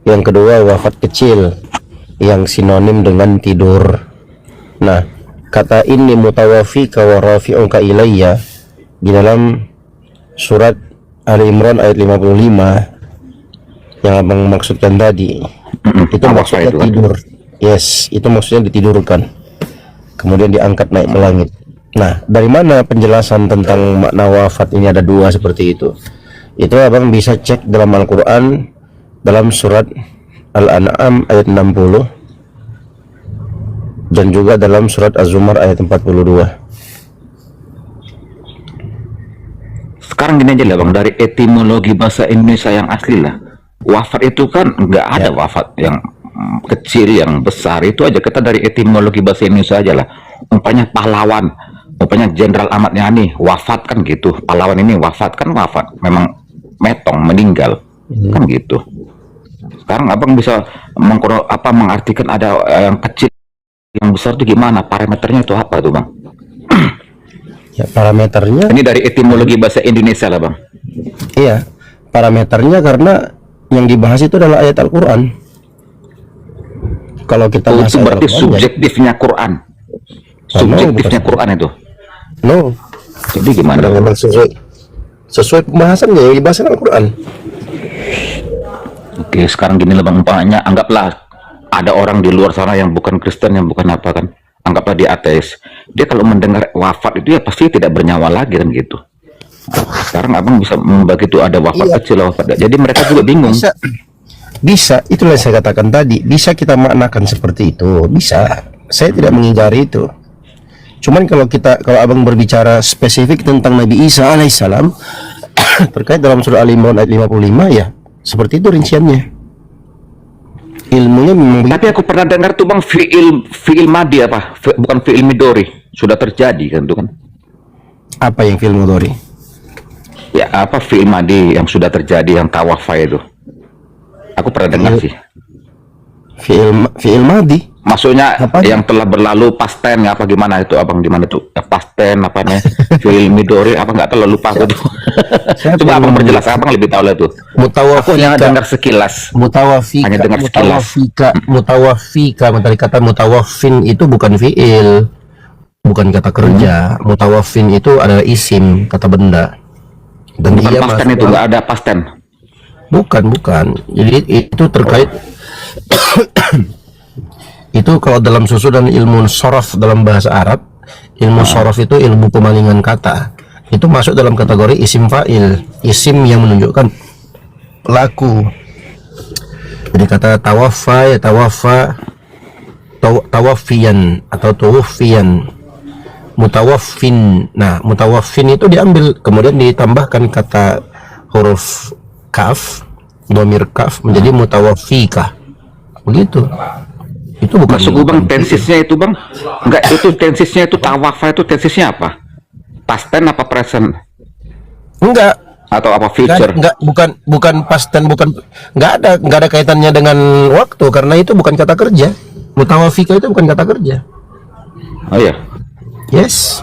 yang kedua wafat kecil yang sinonim dengan tidur. Nah, kata inni mutawaffika wa rafi'uka ilayya di dalam surat Ali Imran ayat 55 yang abang maksudkan tadi, itu maksudnya tidur. Yes, itu maksudnya ditidurkan, kemudian diangkat naik ke langit. Nah, dari mana penjelasan tentang makna wafat ini ada dua seperti itu? Itu abang bisa cek dalam Al-Quran, dalam surat Al-An'am ayat 60 dan juga dalam surat Az-Zumar ayat 42. Sekarang gini aja lah bang, dari etimologi bahasa Indonesia yang asli lah, wafat itu kan nggak ada wafat yang kecil, yang besar. Itu aja kita dari etimologi bahasa Indonesia aja lah. Umpamanya pahlawan, umpamanya Jenderal Ahmad Yani wafat kan gitu, pahlawan ini wafat kan wafat, memang metong, meninggal kan gitu. Sekarang abang bisa mengartikan ada yang kecil, yang besar itu gimana, parameternya itu apa tuh bang? Ya, parameternya ini dari etimologi bahasa Indonesia lah bang. Iya, parameternya karena yang dibahas itu adalah ayat Al-Quran. Kalau kita bahas itu berarti Al-Quran, subjektifnya Quran, subjektifnya Quran itu. No. Jadi gimana? Memang sesuai pembahasannya yang dibahas Al-Quran. Oke, sekarang gini lah bang, umpamanya anggaplah ada orang di luar sana yang bukan Kristen, yang bukan apa kan, anggaplah dia ateis. Dia kalau mendengar wafat itu ya pasti tidak bernyawa lagi kan gitu. Sekarang abang bisa membagi itu ada wafat kecil, wafat. Jadi mereka juga bingung. Bisa, itulah yang saya katakan tadi. Bisa kita maknakan seperti itu, bisa. Saya tidak mengingkari itu. Cuman kalau abang berbicara spesifik tentang Nabi Isa alaihissalam terkait dalam surah Al-Imran ayat 55, ya seperti itu rinciannya. Ilmunya memang begitu. Tapi aku pernah dengar tuh bang, fi'il madi apa? Bukan fi'il midori, sudah terjadi kan tuh kan? Apa yang fi'il mudhari? Ya apa fi'il madi yang sudah terjadi, yang tawafa itu? Aku pernah dengar sih. Fi'il madi. Maksudnya apa yang telah berlalu past tense apa gimana itu abang, gimana tuh past tense apa nih? Fi'il midori apa nggak, terlalu lupa aku tuh. Coba abang perjelas, abang lebih tahu lah tuh. Aku hanya dengar sekilas. Hanya dengar sekilas. Mutawafika, dari kata mutawafin itu bukan fi'il, bukan kata kerja. Mutawafin itu adalah isim, kata benda. Dan bukan dia past tense itu, nggak ada past tense. Bukan. Jadi itu terkait itu kalau dalam susunan ilmu sorof dalam bahasa Arab, ilmu sorof itu ilmu pemalingan kata. Itu masuk dalam kategori isim fa'il, isim yang menunjukkan pelaku. Jadi kata tawaffa, ya tawaffa, tawafian atau tuwfian, mutawaffin. Nah, mutawaffin itu diambil kemudian ditambahkan kata huruf kaf, dhamir kaf menjadi mutawaffika. Begitu. Itu bukan masuk bang, tensisnya itu bang, enggak, itu tensisnya itu tawafa itu tensisnya apa? Past tense apa present? Enggak, atau apa future? Bukan past tense, enggak ada kaitannya dengan waktu karena itu bukan kata kerja. Mutawafika itu bukan kata kerja. Oh iya. Yes.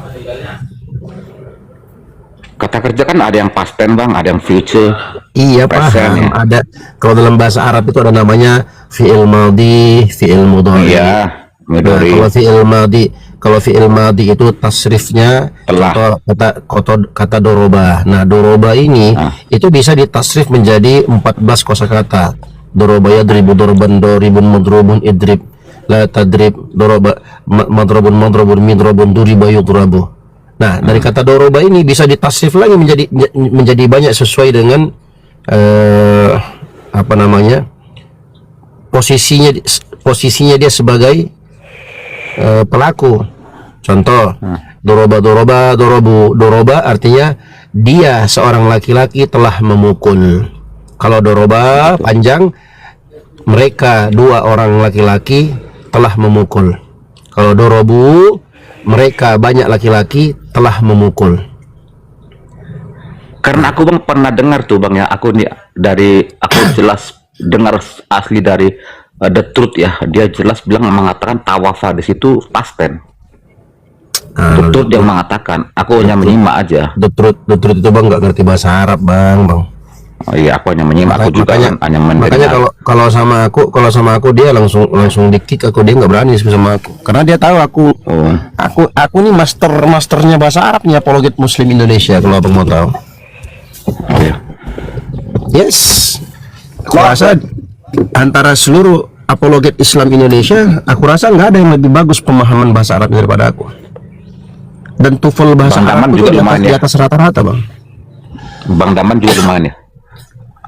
Kata kerja kan ada yang past tense bang, ada yang future. Iya paham. Ya. Ada, kalau dalam bahasa Arab itu ada namanya fi'il madhi, fi'il mudhari. Iya, mudhari. Nah, kalau fi'il madhi itu tasrifnya kata doroba. Nah, doroba ini itu bisa ditasrif menjadi 14 kosakata. Doroba yadribu dorban, doribun madrubun idrib, la tadrib, doroba madrubun midrubun, duriba yudrabu. Nah, dari kata doroba ini bisa ditasrif lagi menjadi banyak sesuai dengan posisinya dia sebagai pelaku. Contoh, doroba artinya dia seorang laki-laki telah memukul. Kalau doroba panjang, mereka dua orang laki-laki telah memukul. Kalau dorobu, mereka banyak laki-laki telah memukul. Karena aku bang pernah dengar tuh bang ya, aku jelas dengar asli dari The Truth ya, dia jelas mengatakan tawafa di situ past tense. The Truth yang mengatakan, aku hanya menyimak aja. The Truth itu bang nggak ngerti bahasa Arab bang. Oh iya, aku hanya menyimak, aku juga Makanya, kan hanya mendengar. makanya kalau sama aku dia langsung di-kick aku, dia nggak berani sama aku karena dia tahu Oh, aku nih masternya bahasa Arab nih, apologet Muslim Indonesia kalau abang mau tahu. oh iya. Yes, aku rasa antara seluruh apologet Islam Indonesia, aku rasa nggak ada yang lebih bagus pemahaman bahasa Arab daripada aku. Dan TOEFL bahasa Bang Arab Daman itu juga di atas, lumayan di ya. atas rata-rata, bang. Bang Daman juga lumayan ya.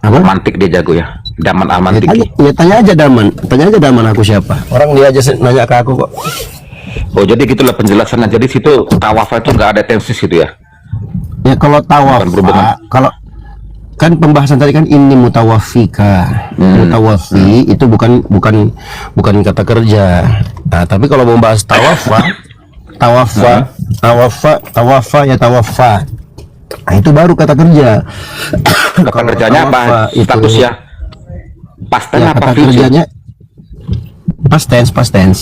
Apa? Mantik dia jago ya. Daman Almantik. Tanya aja Daman aku siapa. Orang dia aja nanya ke aku kok. Oh, jadi gitulah penjelasannya. Jadi situ tawaf itu nggak ada tensi situ ya. Ya kalau tawaf, Bukan berhubungan. kalau kan pembahasan tadi kan ini mutawafika, mutawafi itu bukan kata kerja. Nah, tapi kalau membahas tawafa ya tawafa. Nah, itu baru kata kerja. Kata Kalau kerjanya apa? tawafa itu- Statusnya past tense Ya, apa kata future? kerjanya past tense.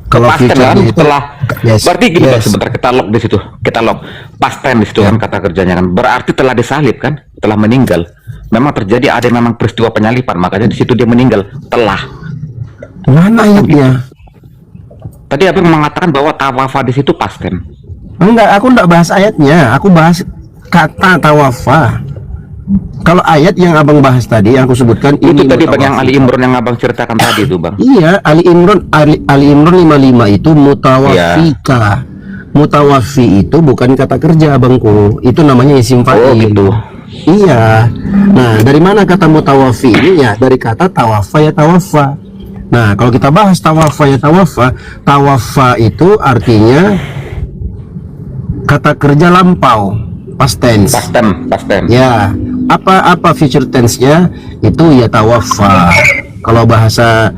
Kalau Past tense kan future itu setelah. yes, Berarti gini Bang, yes. sebentar kita log di situ. Kita log past tense di situ Ya. kan kata kerjanya kan. Berarti telah disalib kan? Telah meninggal. Memang terjadi ada memang peristiwa penyalipan, makanya di situ dia meninggal. Telah. Mana ayatnya? Tadi abang mengatakan bahwa tawafa di situ past tense. Enggak, aku enggak bahas ayatnya, aku bahas kata tawafa. Kalau ayat yang abang bahas tadi, yang aku sebutkan Itu ini tadi Bang yang mutawafi. Ali Imran yang abang ceritakan tadi itu Bang. Iya, Ali Imran 55 itu mutawafika. Mutawafi itu bukan kata kerja, abangku. Itu namanya isim fa'il. Oh gitu. Iya. Nah, dari mana kata mutawafi ini? Ya, dari kata tawafa ya tawafa. Nah, kalau kita bahas tawafa ya tawafa, tawafa itu artinya kata kerja lampau, past tense. Past tense, past tense. Ya, apa future tense-nya itu ya tawafa. Kalau bahasa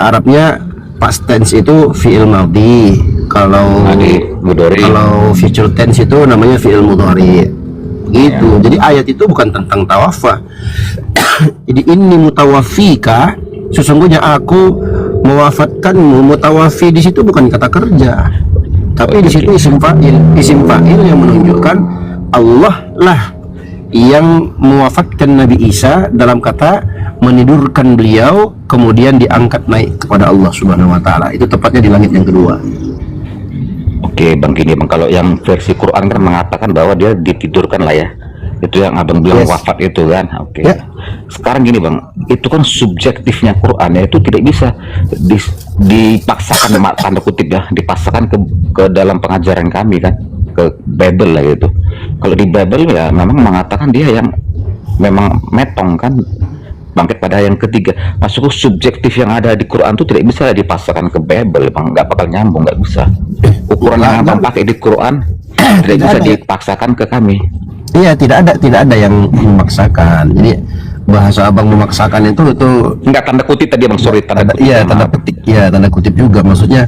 Arabnya past tense itu fi'il madhi. Kalau Mudhari. future tense itu namanya fi'il mudhari. Gitu. Jadi ayat itu bukan tentang tawafa. Jadi ini mutawafika, sesungguhnya aku mewafatkanmu. Mutawafi di situ bukan kata kerja. Tapi di situ isim fa'il yang menunjukkan Allah lah yang mewafatkan Nabi Isa dalam kata menidurkan beliau kemudian diangkat naik kepada Allah Subhanahu wa taala. Itu tepatnya di langit yang kedua. Oke Bang, gini Bang, kalau yang versi Quran kan mengatakan bahwa dia ditidurkan lah ya. Itu yang abang bilang Yes. wafat itu kan. Oke. Ya. Sekarang gini Bang, itu kan subjektifnya Quran ya, itu tidak bisa dipaksakan tanda kutip ya, dipaksakan ke dalam pengajaran kami kan, ke Bible lah gitu. Kalau di Bible ya memang mengatakan dia yang memang metong kan, bangkit pada yang ketiga. Maksudku subjektif yang ada di Quran itu tidak bisa dipaksakan ke Bible Bang, nggak bakal nyambung, nggak bisa. Ukuran yang abang pakai di Quran tidak bisa ada. dipaksakan ke kami. Iya, tidak ada yang memaksakan. Jadi bahasa abang memaksakan itu Enggak, tanda kutip tadi Bang, sorry, tanda kutip. iya, maaf. tanda petik. Iya, tanda kutip juga. Maksudnya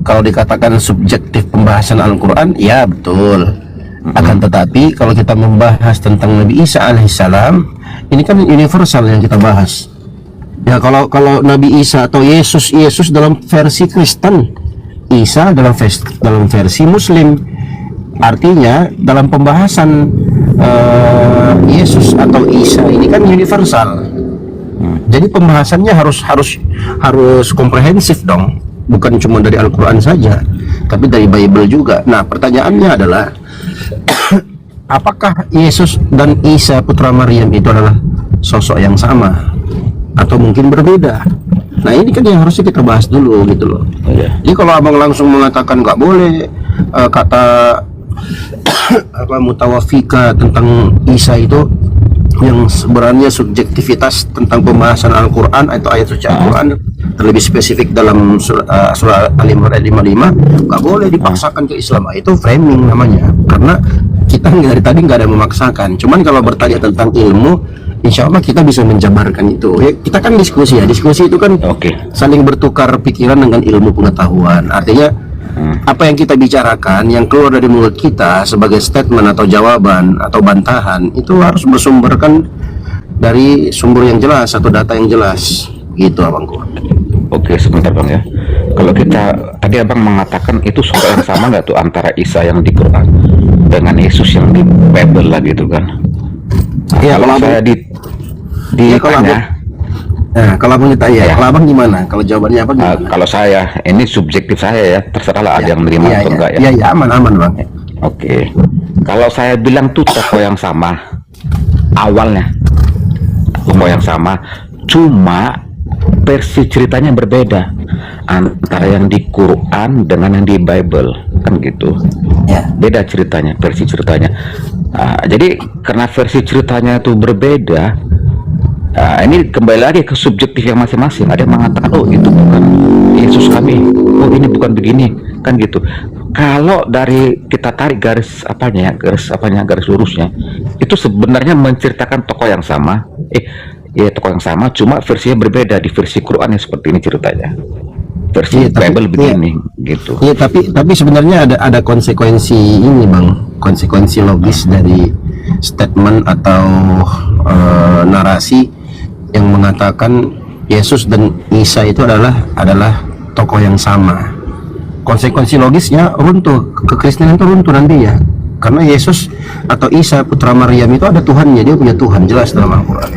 kalau dikatakan subjektif pembahasan Al-Qur'an, ya betul. Akan tetapi kalau kita membahas tentang Nabi Isa alaihissalam, ini kan universal yang kita bahas. Ya, kalau Nabi Isa atau Yesus dalam versi Kristen, Isa dalam versi Muslim. Artinya dalam pembahasan Yesus atau Isa ini kan universal. Jadi pembahasannya harus komprehensif dong, bukan cuma dari Al-Qur'an saja, tapi dari Bible juga. Nah, pertanyaannya adalah apakah Yesus dan Isa putra Maryam itu adalah sosok yang sama atau mungkin berbeda? Nah, ini kan yang harusnya kita bahas dulu gitu loh. Iya. Jadi kalau abang langsung mengatakan nggak boleh kata mutawafika tentang Isa itu yang sebenarnya subjektivitas tentang pembahasan Al-Quran atau ayat suci Al-Quran, terlebih spesifik dalam surah Al-Imran ayat 55, nggak boleh dipaksakan ke Islam. Itu framing namanya, karena kita dari tadi nggak ada memaksakan. Cuman kalau bertanya tentang ilmu, insya Allah kita bisa menjabarkan itu ya. Kita kan diskusi itu kan Oke. saling bertukar pikiran dengan ilmu pengetahuan. Artinya apa yang kita bicarakan, yang keluar dari mulut kita sebagai statement atau jawaban atau bantahan, itu harus bersumberkan dari sumber yang jelas atau data yang jelas, gitu abangku. Oke, sebentar Bang ya. Kalau kita tadi abang mengatakan itu sosok yang sama nggak tuh antara Isa yang di Quran dengan Yesus yang di Bible lah gitu kan? Iya, Kalau kalau saya Ya, kalau ditanya, Nah, kalau abang ditanya, ya, kalau abang gimana? Kalau jawabannya apa gimana? kalau saya, ini subjektif saya ya, terserahlah ada yang menerima Iya, atau iya, enggak ya. iya, iya, aman, aman bang. Oke, kalau saya bilang tuh tokoh yang sama, awalnya tokoh yang sama, cuma versi ceritanya berbeda antara yang di Quran dengan yang di Bible, kan gitu. Ya, Beda ceritanya, versi ceritanya. Jadi karena versi ceritanya itu berbeda, ini kembali lagi ke subjektif yang masing-masing. Ada yang mengatakan, oh itu bukan Yesus kami, oh ini bukan begini, kan gitu. Kalau dari kita tarik garis garis lurusnya, itu sebenarnya menceritakan tokoh yang sama, ya tokoh yang sama, cuma versinya berbeda. Di versi Quran yang seperti ini ceritanya, versi iya, tapi, Bible iya, begini, gitu. iya, tapi sebenarnya ada konsekuensi ini bang, konsekuensi logis dari statement atau narasi yang mengatakan Yesus dan Isa itu adalah tokoh yang sama. Konsekuensi logisnya runtuh, kekristenan itu runtuh nanti ya, karena Yesus atau Isa putra Maryam itu ada Tuhannya, dia punya Tuhan jelas dalam Al-Quran.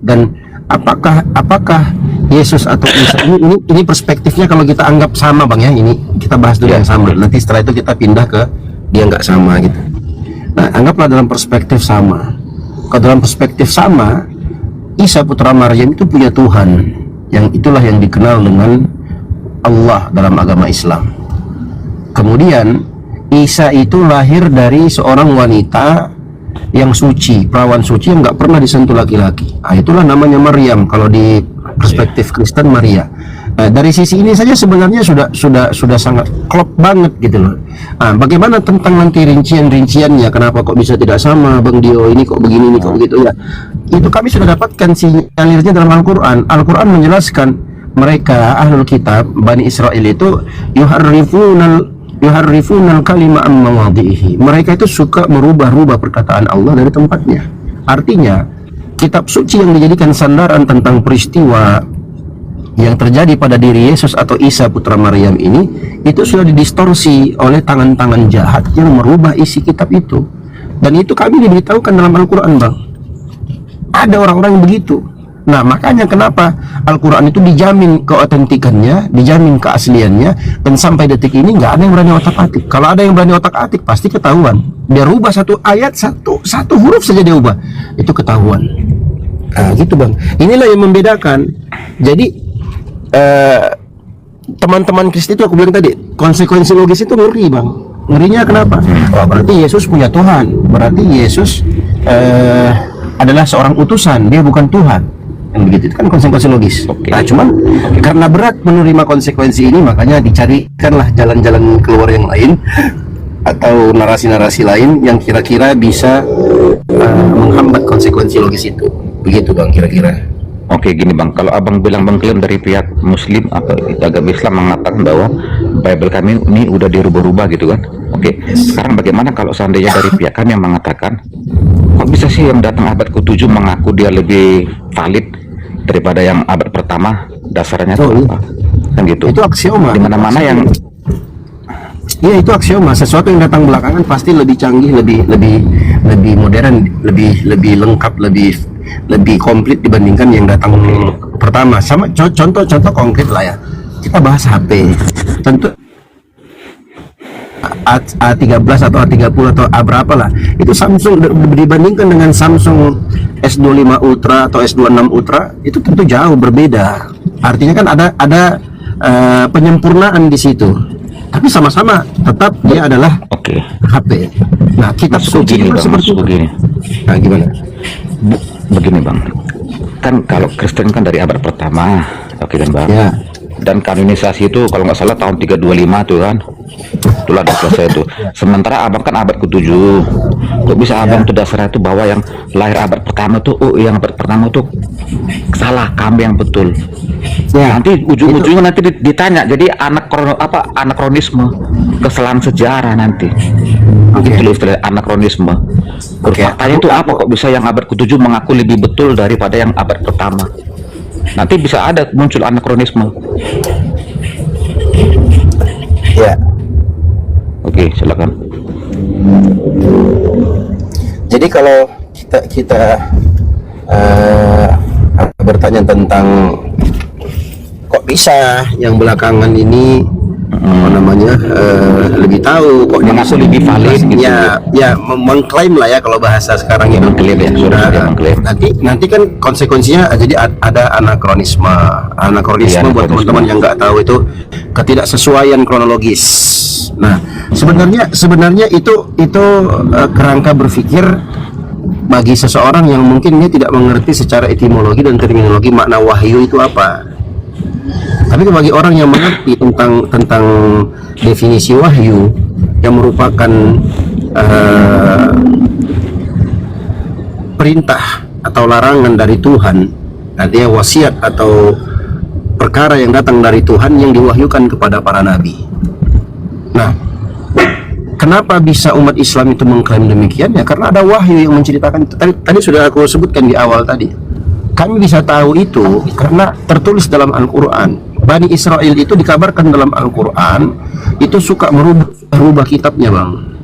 Dan apakah Yesus atau Isa ini perspektifnya kalau kita anggap sama bang ya, ini kita bahas dulu Ya. yang sama, nanti setelah itu kita pindah ke dia nggak sama gitu. Nah, anggaplah dalam perspektif sama. Kalau dalam perspektif sama, Isa putra Maryam itu punya Tuhan, yang itulah yang dikenal dengan Allah dalam agama Islam. Kemudian Isa itu lahir dari seorang wanita yang suci, perawan suci yang nggak pernah disentuh laki-laki. Itulah namanya Maryam kalau di perspektif Kristen, Maria. Dari sisi ini saja sebenarnya sudah sangat klop banget gitu loh. Bagaimana tentang nanti rinciannya? Kenapa kok bisa tidak sama, Bang Dio? Ini kok begini, ini kok begitu ya? Itu kami sudah dapatkan sinyalirnya dalam Al-Quran. Al-Quran menjelaskan mereka ahlul kitab Bani Israel itu yuharrifunal kalima am mawadhihi. Mereka itu suka merubah-rubah perkataan Allah dari tempatnya. Artinya kitab suci yang dijadikan sandaran tentang peristiwa yang terjadi pada diri Yesus atau Isa putra Maryam ini, itu sudah didistorsi oleh tangan-tangan jahat yang merubah isi kitab itu. Dan itu kami diberitahukan dalam Al-Quran bang. Ada orang-orang yang begitu. Nah, makanya kenapa Al-Quran itu dijamin keotentikannya, dijamin keasliannya, dan sampai detik ini nggak ada yang berani otak-atik. Kalau ada yang berani otak-atik, pasti ketahuan. Dia rubah satu ayat, satu huruf saja dia ubah, itu ketahuan. Gitu bang. Inilah yang membedakan. Jadi teman-teman Kristen itu aku bilang tadi, konsekuensi logis itu ngeri bang. Ngerinya kenapa? Oh, berarti Yesus punya Tuhan. Berarti Yesus adalah seorang utusan, dia bukan Tuhan. Yang begitu itu kan konsekuensi logis. Nah, cuman karena berat menerima konsekuensi ini, makanya dicarikanlah jalan-jalan keluar yang lain atau narasi-narasi lain yang kira-kira bisa menghambat konsekuensi logis itu. Begitu bang kira-kira. Oke, gini bang, kalau abang bilang bang klaim dari pihak Muslim atau agama Islam mengatakan bahwa Bible kami ini udah dirubah-rubah gitu kan? Oke, sekarang bagaimana kalau seandainya dari pihak kami yang mengatakan, kok bisa sih yang datang abad ke-7 mengaku dia lebih valid daripada yang abad pertama? Dasarnya itu apa? Kan gitu. Itu aksioma. Di mana-mana yang Iya, itu aksioma. Sesuatu yang datang belakangan pasti lebih canggih, lebih modern, lebih lengkap, lebih komplit dibandingkan yang datang pertama. Sama contoh konkret lah ya. Kita bahas HP. Tentu A13 atau A30 atau A berapa lah. Itu Samsung dibandingkan dengan Samsung S25 Ultra atau S26 Ultra, itu tentu jauh berbeda. Artinya kan ada penyempurnaan di situ. Tapi sama-sama tetap dia adalah HP. Nah, kitab suci itu seperti begini. Nah, gimana? Begini bang, kan kalau Kristen kan dari abad pertama, oke kan bang? Ya. Dan kanonisasi itu kalau nggak salah tahun 325 tuh kan, itulah udah selesai tuh. Sementara abang kan abad ke-7, kok bisa abang tuh dasarnya tuh bahwa yang lahir abad pertama tuh, yang abad pertama tuh salah, kami yang betul. Ya, Nanti ujung-ujungnya nanti ditanya, jadi anakronisme, kesalahan sejarah nanti. Itu loh istilah anakronisme. Faktanya itu apa kok bisa yang abad ke-7 mengaku lebih betul daripada yang abad pertama? Nanti bisa ada muncul anakronisme. Ya. Oke, silakan. Jadi kalau kita bertanya tentang kok bisa yang belakangan ini apa namanya lebih tahu kok Mengaku lebih valid gitu. ya mengklaim lah ya kalau bahasa sekarang ini Mengklaim ya, sudah dia mengklaim. nanti kan konsekuensinya ada anakronisme Iya, buat anakronisme. teman-teman yang nggak tahu itu ketidaksesuaian kronologis. Nah sebenarnya itu kerangka berpikir bagi seseorang yang mungkin dia tidak mengerti secara etimologi dan terminologi makna wahyu itu apa. Tapi bagi orang yang mengerti tentang definisi wahyu yang merupakan perintah atau larangan dari Tuhan, artinya wasiat atau perkara yang datang dari Tuhan yang diwahyukan kepada para nabi. Nah, kenapa bisa umat Islam itu mengklaim demikian? Ya karena ada wahyu yang menceritakan itu. Tadi sudah aku sebutkan di awal tadi. Kami bisa tahu itu karena tertulis dalam Al-Quran. Bani Israel itu dikabarkan dalam Al-Quran itu suka merubah kitabnya, Bang.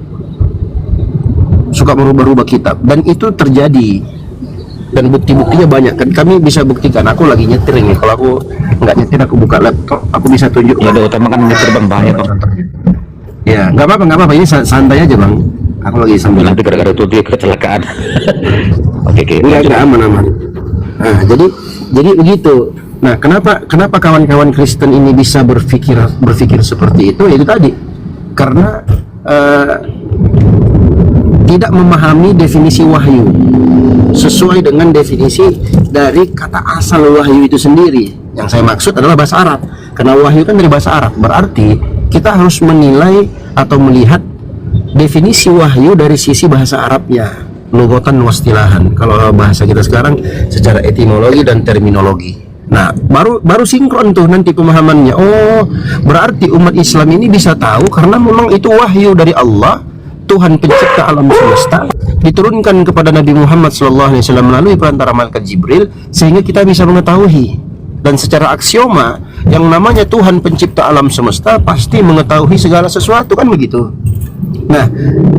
Suka merubah kitab, dan itu terjadi. Dan bukti-buktinya banyak. Kan kami bisa buktikan. Aku lagi nyetir ini. Kalau aku nggak nyetir, aku buka laptop, aku bisa tunjuk. Ya udah utama kan nyetir Bang, bahaya Bang. Ya, nggak apa-apa. Ini santai aja, Bang. Aku lagi sambil. Nanti gara-gara itu dia kecelakaan. Oke. Enggak aman. Nah, jadi begitu. Nah, kenapa kawan-kawan Kristen ini bisa berpikir seperti itu? Itu tadi karena tidak memahami definisi wahyu sesuai dengan definisi dari kata asal wahyu itu sendiri. Yang saya maksud adalah bahasa Arab. Karena wahyu kan dari bahasa Arab, berarti kita harus menilai atau melihat definisi wahyu dari sisi bahasa Arabnya, lughatan wastilahan. Kalau bahasa kita sekarang secara etimologi dan terminologi. Nah, baru sinkron tuh nanti pemahamannya. Oh, berarti umat Islam ini bisa tahu karena memang itu wahyu dari Allah, Tuhan pencipta alam semesta, diturunkan kepada Nabi Muhammad SAW melalui perantara malaikat Jibril, sehingga kita bisa mengetahui. Dan secara aksioma, yang namanya Tuhan pencipta alam semesta pasti mengetahui segala sesuatu, kan begitu. Nah,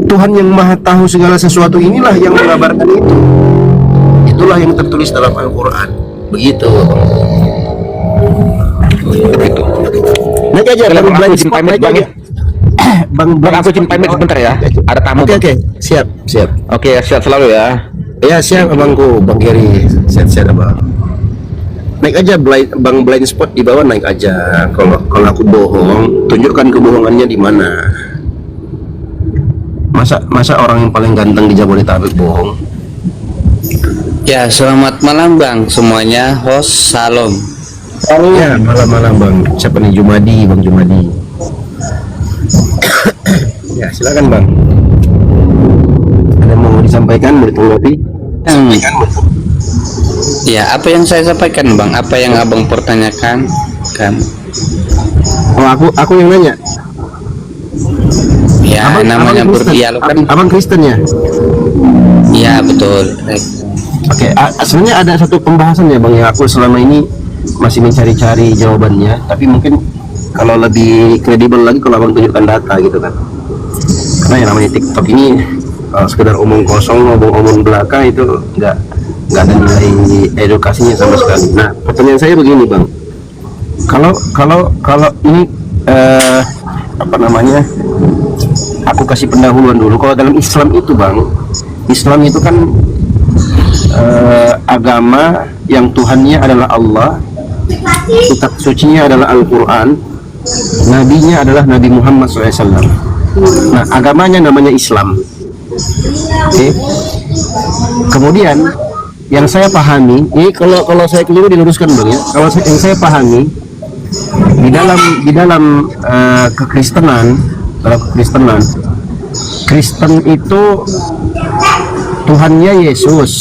Tuhan yang maha tahu segala sesuatu inilah yang mengabarkan itu. Itulah yang tertulis dalam Al-Quran. Begitu. Naik aja, Bang, aku izin pamit, Bang, ya. Bang, aku izin pamit sebentar ya. Ada tamu. Oke, siap. Oke, sehat selalu ya. Ya, siap abangku, Bang Giri. Sehat Abang. Naik aja blind spot di bawah, naik aja. Kalau aku bohong, tunjukkan kebohongannya di mana. Masa orang yang paling ganteng di Jabodetabek bohong? Ya, selamat malam Bang semuanya, host Salam. Ya, malam Bang. Siapa nih? Jumadi, Bang Jumadi. Ya, silakan Bang. Ada mau disampaikan, mau ditanggapi? Ya, apa yang saya sampaikan Bang? Apa yang Abang pertanyakan? Kan? Oh, aku yang nanya. Ya, namanya berdialog kan. Abang Kristen ya? Ya, betul. Oke, sebenarnya ada satu pembahasan ya Bang yang aku selama ini masih mencari-cari jawabannya, tapi mungkin kalau lebih kredibel lagi kalau Abang tunjukkan data gitu kan. Karena yang namanya TikTok ini sekedar omong kosong, omong belaka, itu nggak ada nilai edukasinya sama sekali. Nah, pertanyaan saya begini Bang, kalau ini apa namanya, aku kasih pendahuluan dulu. Kalau dalam Islam itu Bang, Islam itu kan agama yang Tuhannya adalah Allah, kitab sucinya adalah Al-Quran, nabinya adalah Nabi Muhammad SAW. Nah, agamanya namanya Islam. Oke. Kemudian yang saya pahami, ini kalau saya keliru diluruskan Bang ya. Kalau yang saya pahami di dalam kekristenan, Kristen itu Tuhannya Yesus,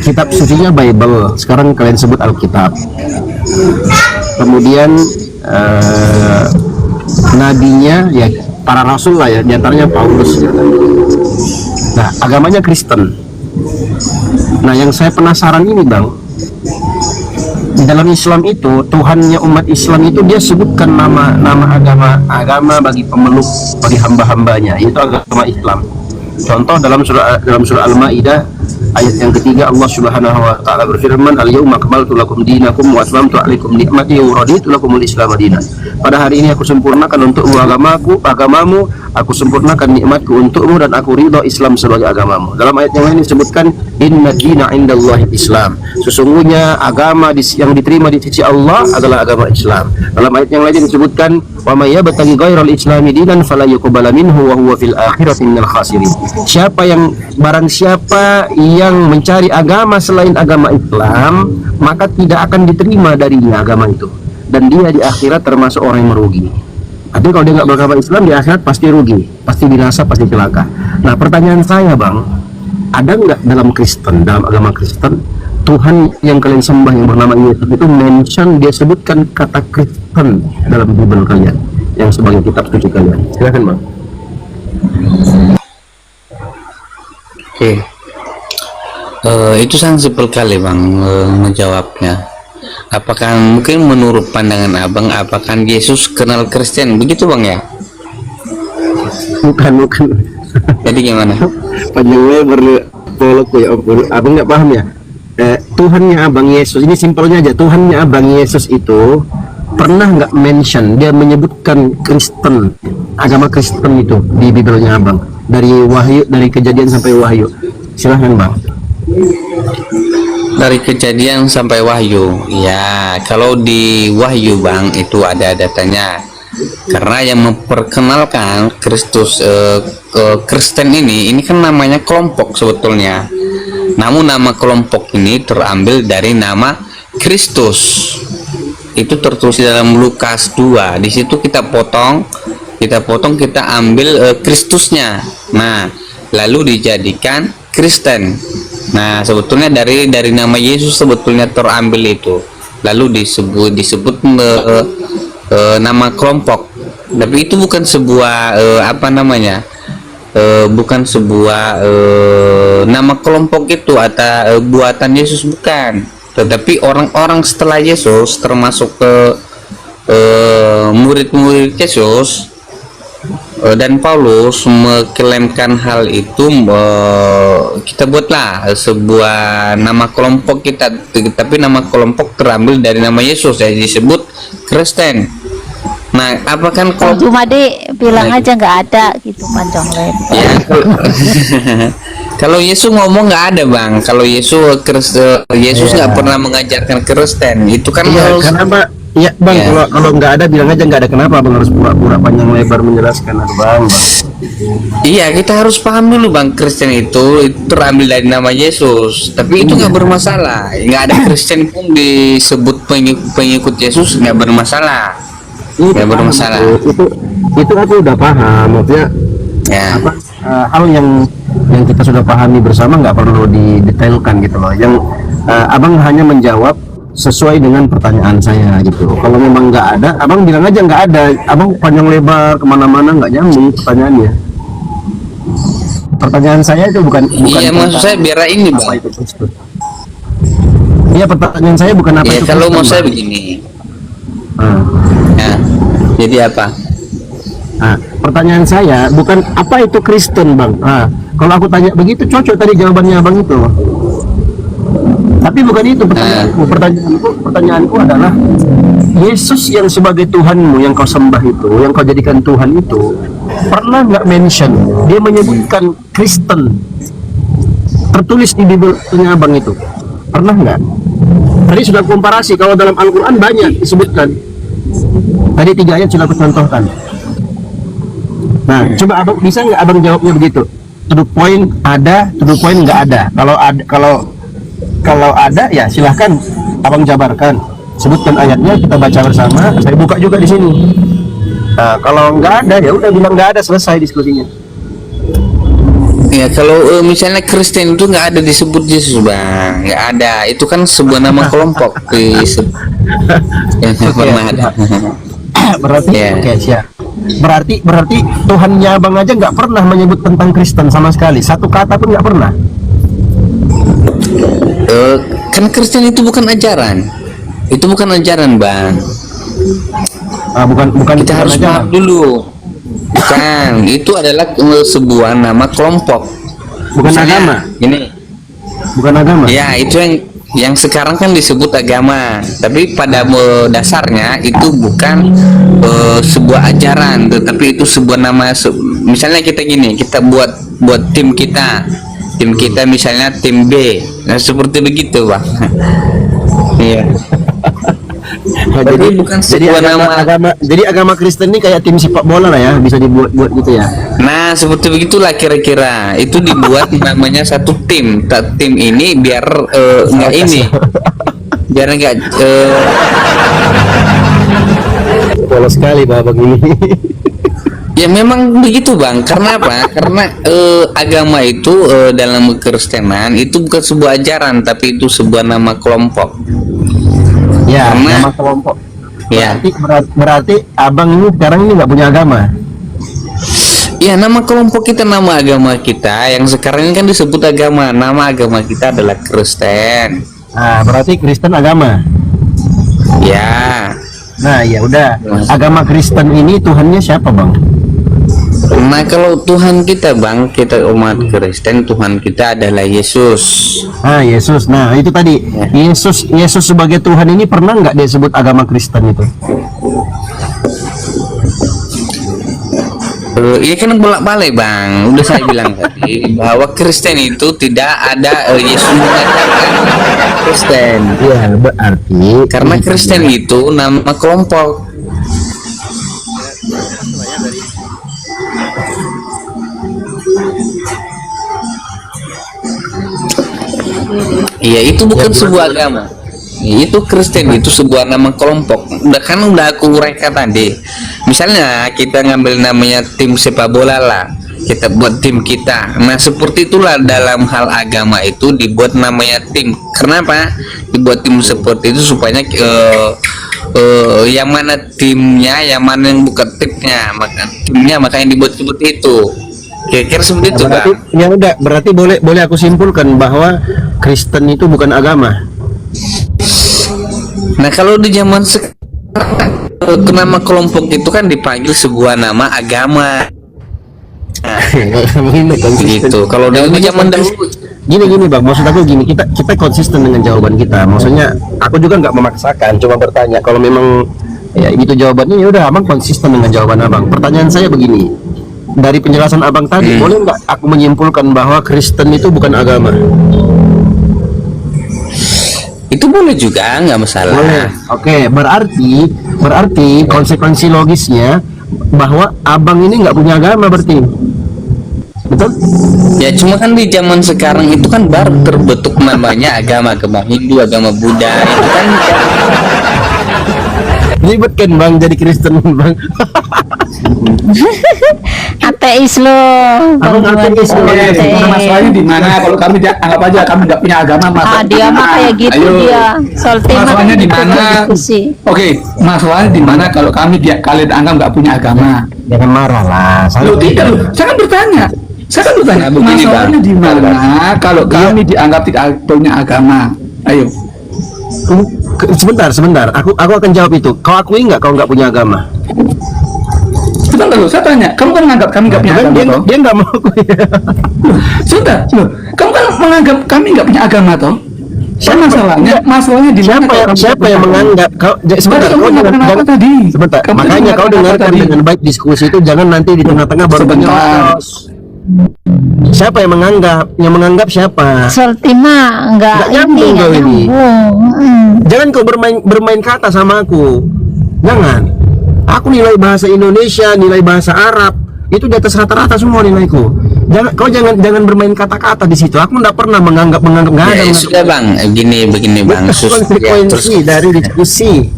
kitab sucinya Bible, sekarang kalian sebut Alkitab. Kemudian nabinya ya para rasul lah ya, diantaranya Paulus gitu. Nah, agamanya Kristen. Nah, yang saya penasaran ini Bang, di dalam Islam itu Tuhannya umat Islam itu dia sebutkan nama agama bagi pemeluk, bagi hamba-hambanya, itu agama Islam. Contoh dalam surah Al-Maidah ayat yang ketiga, Allah Subhanahu wa taala berfirman, "Al-yauma akmaltu lakum dinakum wa atmamtu 'alaikum ni'mati wa raditu lakumul Islam dinan." Pada hari ini aku sempurnakan untukmu agamamu, aku sempurnakan nikmatku untukmu dan aku ridha Islam sebagai agamamu. Dalam ayat yang lain disebutkan, "Inna dina 'indallahi Islam." Sesungguhnya agama yang diterima di sisi Allah adalah agama Islam. Dalam ayat yang lain disebutkan, "Wa may yabtaghi ghairal islami dinan fala yuqbala minhu wa huwa fil akhirati minal khasirin." Barang siapa yang mencari agama selain agama Islam, maka tidak akan diterima darinya agama itu, dan dia di akhirat termasuk orang yang merugi. Artinya kalau dia nggak beragama Islam, di akhirat pasti rugi, pasti binasa, pasti celaka. Nah, pertanyaan saya, Bang, ada nggak dalam agama Kristen, Tuhan yang kalian sembah yang bernama Yesus itu mention, dia sebutkan kata Kristen dalam Bible kalian yang sebagai kitab suci kalian? Silakan, Bang. Oke. Itu sangat simpel kali, Bang, menjawabnya. Apakah mungkin menurut pandangan Abang, apakah Yesus kenal Kristen? Begitu, Bang, ya? Bukan. Jadi gimana? Panjang lebar ya, Abang nggak paham ya? Tuhannya Abang Yesus, ini simpelnya aja, Tuhannya Abang Yesus itu pernah nggak mention, dia menyebutkan Kristen, agama Kristen itu di Biblenya Abang, dari Wahyu, dari Kejadian sampai Wahyu? Silahkan, Bang. Dari Kejadian sampai Wahyu, ya kalau di Wahyu, Bang, itu ada datanya, karena yang memperkenalkan Kristus Kristen ini kan namanya kelompok sebetulnya. Namun nama kelompok ini terambil dari nama Kristus. Itu tertulis dalam Lukas 2. Di situ kita potong, kita ambil Kristusnya. Nah, lalu dijadikan Kristen. Nah, sebetulnya dari nama Yesus sebetulnya terambil itu. Lalu disebut nama kelompok. Tapi itu bukan sebuah bukan sebuah nama kelompok itu atau buatan Yesus, bukan. Tetapi orang-orang setelah Yesus, termasuk murid-murid Yesus dan Paulus mengklaimkan hal itu, kita buatlah sebuah nama kelompok kita, tapi nama kelompok terambil dari nama Yesus, yang disebut Kristen. Nah, apa kan Bang Jumade bilang aja nggak ada gitu, panjang lebar. Ya, kalau Yesus ngomong nggak ada, Bang. Kalau Yesus nggak pernah mengajarkan Kristen. Itu kan harus. Kenapa? Ya, Bang, kalau nggak ada bilang aja nggak ada. Kenapa Bang harus pura-pura panjang lebar menjelaskan? Bang. Iya, kita harus paham dulu, Bang. Kristen itu terambil dari nama Yesus. Tapi itu nggak bermasalah. Nggak ada Kristen pun disebut pengikut Yesus, nggak bermasalah. Nggak bermasalah. Itu aku udah paham. Maksudnya ya. Hal yang kita sudah pahami bersama, nggak perlu didetailkan gitu loh. Yang Abang hanya menjawab sesuai dengan pertanyaan saya gitu. Kalau memang nggak ada, Abang bilang aja nggak ada. Abang panjang lebar kemana-mana, nggak nyambung pertanyaannya. Pertanyaan saya itu bukan Iya, maksud saya biar ini, Bang. Iya, pertanyaan saya bukan apa itu. Kalau mau saya begini. Ya, jadi apa? Nah, pertanyaan saya bukan apa itu Kristen, Bang. Kalau aku tanya begitu, cocok tadi jawabannya Abang itu. Tapi bukan itu pertanyaanku. Pertanyaanku adalah, Yesus yang sebagai Tuhanmu, yang kau sembah itu, yang kau jadikan Tuhan itu, pernah nggak mention, dia menyebutkan Kristen tertulis di Bible-nya Abang itu? Pernah nggak? Tadi sudah komparasi, kalau dalam Al-Quran banyak disebutkan. Tadi 3 ayat sudah aku contohkan. Nah, coba Abang, bisa nggak Abang jawabnya begitu? To the point ada, to the point nggak ada. Kalau ada ya silahkan Abang jabarkan. Sebutkan ayatnya, kita baca bersama. Saya buka juga di sini. Nah, kalau nggak ada ya udah bilang nggak ada, selesai diskusinya. Ya, kalau misalnya Kristen itu nggak ada disebut Yesus, Bang, nggak ada. Itu kan sebuah nama kelompok yang pernah ada. Berarti oke, siap. Berarti Tuhannya Abang aja nggak pernah menyebut tentang Kristen sama sekali, satu kata pun nggak pernah. Kan Kristen itu bukan ajaran, Bang. Bukan Kita harus paham dulu. Bukan, itu adalah sebuah nama kelompok. Bukan Misalnya, agama. Ini, Bukan agama. ya itu yang sekarang kan disebut agama, tapi pada dasarnya itu bukan sebuah ajaran, tetapi itu sebuah nama. Misalnya kita gini, kita buat tim kita misalnya tim B, nah seperti begitu bang. Iya. Nah, Jadi bukan sebuah nama. Jadi agama Kristen ini kayak tim sepak bola lah ya, bisa dibuat-buat gitu ya. Nah seperti begitulah kira-kira. Itu dibuat namanya satu tim. Tim ini biar nggak ini, biar nggak Polos sekali Babang ini. ya memang begitu bang. Karena apa? Karena agama itu dalam Kekristenan itu bukan sebuah ajaran, tapi itu sebuah nama kelompok. Ya, Karena- nama kelompok. Ya. Berarti abang ini sekarang ini nggak punya agama. Ya, nama kelompok kita, nama agama kita yang sekarang ini kan disebut agama. Nama agama kita adalah Kristen. Nah, berarti Kristen agama. Ya. Nah, ya udah. Agama Kristen ini Tuhannya siapa, Bang? Nah, kalau Tuhan kita, Bang, kita umat Kristen, Tuhan kita adalah Yesus. Ah, Yesus. Nah, itu tadi. Yesus sebagai Tuhan ini pernah nggak disebut agama Kristen itu? Iya kan bolak-balik, Bang. Udah saya bilang tadi bahwa Kristen itu tidak ada Yesus mengatakan Kristen. Iya, berarti Karena Kristen itu nama kelompok. Iya, itu bukan sebuah agama. Itu Kristen itu sebuah nama kelompok. Udah aku uraikan tadi. Misalnya kita ngambil namanya tim sepak bola lah, kita buat tim kita. Nah seperti itulah dalam hal agama itu dibuat namanya tim. Kenapa dibuat tim seperti itu? Supaya yang mana timnya, yang mana yang bukan timnya, makanya dibuat seperti itu. Kira-kira seperti itu, berarti, Bang. ya udah, berarti boleh aku simpulkan bahwa Kristen itu bukan agama. Nah kalau di zaman sekarang nama kelompok itu kan dipanggil sebuah nama agama. Begitu. Kalau di zaman dahulu, Gini Bang, maksud aku gini, kita konsisten dengan jawaban kita. Maksudnya aku juga nggak memaksakan, cuma bertanya. Kalau memang ya itu jawabannya, ya udah abang konsisten dengan jawaban abang. Pertanyaan saya begini, dari penjelasan abang tadi, boleh nggak aku menyimpulkan bahwa Kristen itu bukan agama? itu boleh juga, nggak masalah. Boleh. Oke, berarti konsekuensi logisnya bahwa abang ini nggak punya agama berarti. Betul? Ya cuma kan di zaman sekarang itu kan baru terbentuk namanya agama Hindu, agama Buddha. Itu kan Ribet kan Bang jadi Kristen Bang. Ateis lo. Abang ateis lo. Masalahnya di mana? Kalau kami anggap aja kami nggak punya agama, Ah, dia mah kayak gitu Ayo. dia. Soal tema Masalahnya kan di gitu, mana? diskusi. Oke, masalahnya di mana kalau kalian anggap nggak punya agama? Jangan marah lah. Lo tidak lo. Saya kan bertanya. Nah, begini, Masalahnya Bang. di mana kalau kami dianggap tidak punya agama? Ayo. Sebentar. Aku akan jawab itu. Kau akui nggak kau nggak punya agama? Sebentar lo, saya tanya. Kamu kan menganggap kami nggak punya Dia, agama toh? dia nggak mau akui. Sudah, loh. Kamu kan menganggap kami nggak punya agama toh? Masalahnya di mana? Siapa yang menganggap kau? Sebentar, Kamu kau jangan, mengatakan apa tadi? sebentar. Kamu Makanya mengatakan kau apa dengarkan tadi? dengan baik diskusi itu, jangan nanti di tengah-tengah baru Sebentar. menyerobos. Siapa yang menganggap? Yang menganggap siapa? Soal tema Nggak enggak nyambung nggak kau ini. nyambung. Jangan kau bermain kata sama aku. Jangan. Aku nilai bahasa Indonesia, nilai bahasa Arab itu di atas rata-rata semua nilaiku. Jangan bermain kata-kata di situ. Aku nggak pernah menganggap nggak ada. ya sudah Bang, begini Bang. Konsekuensi dari diskusi.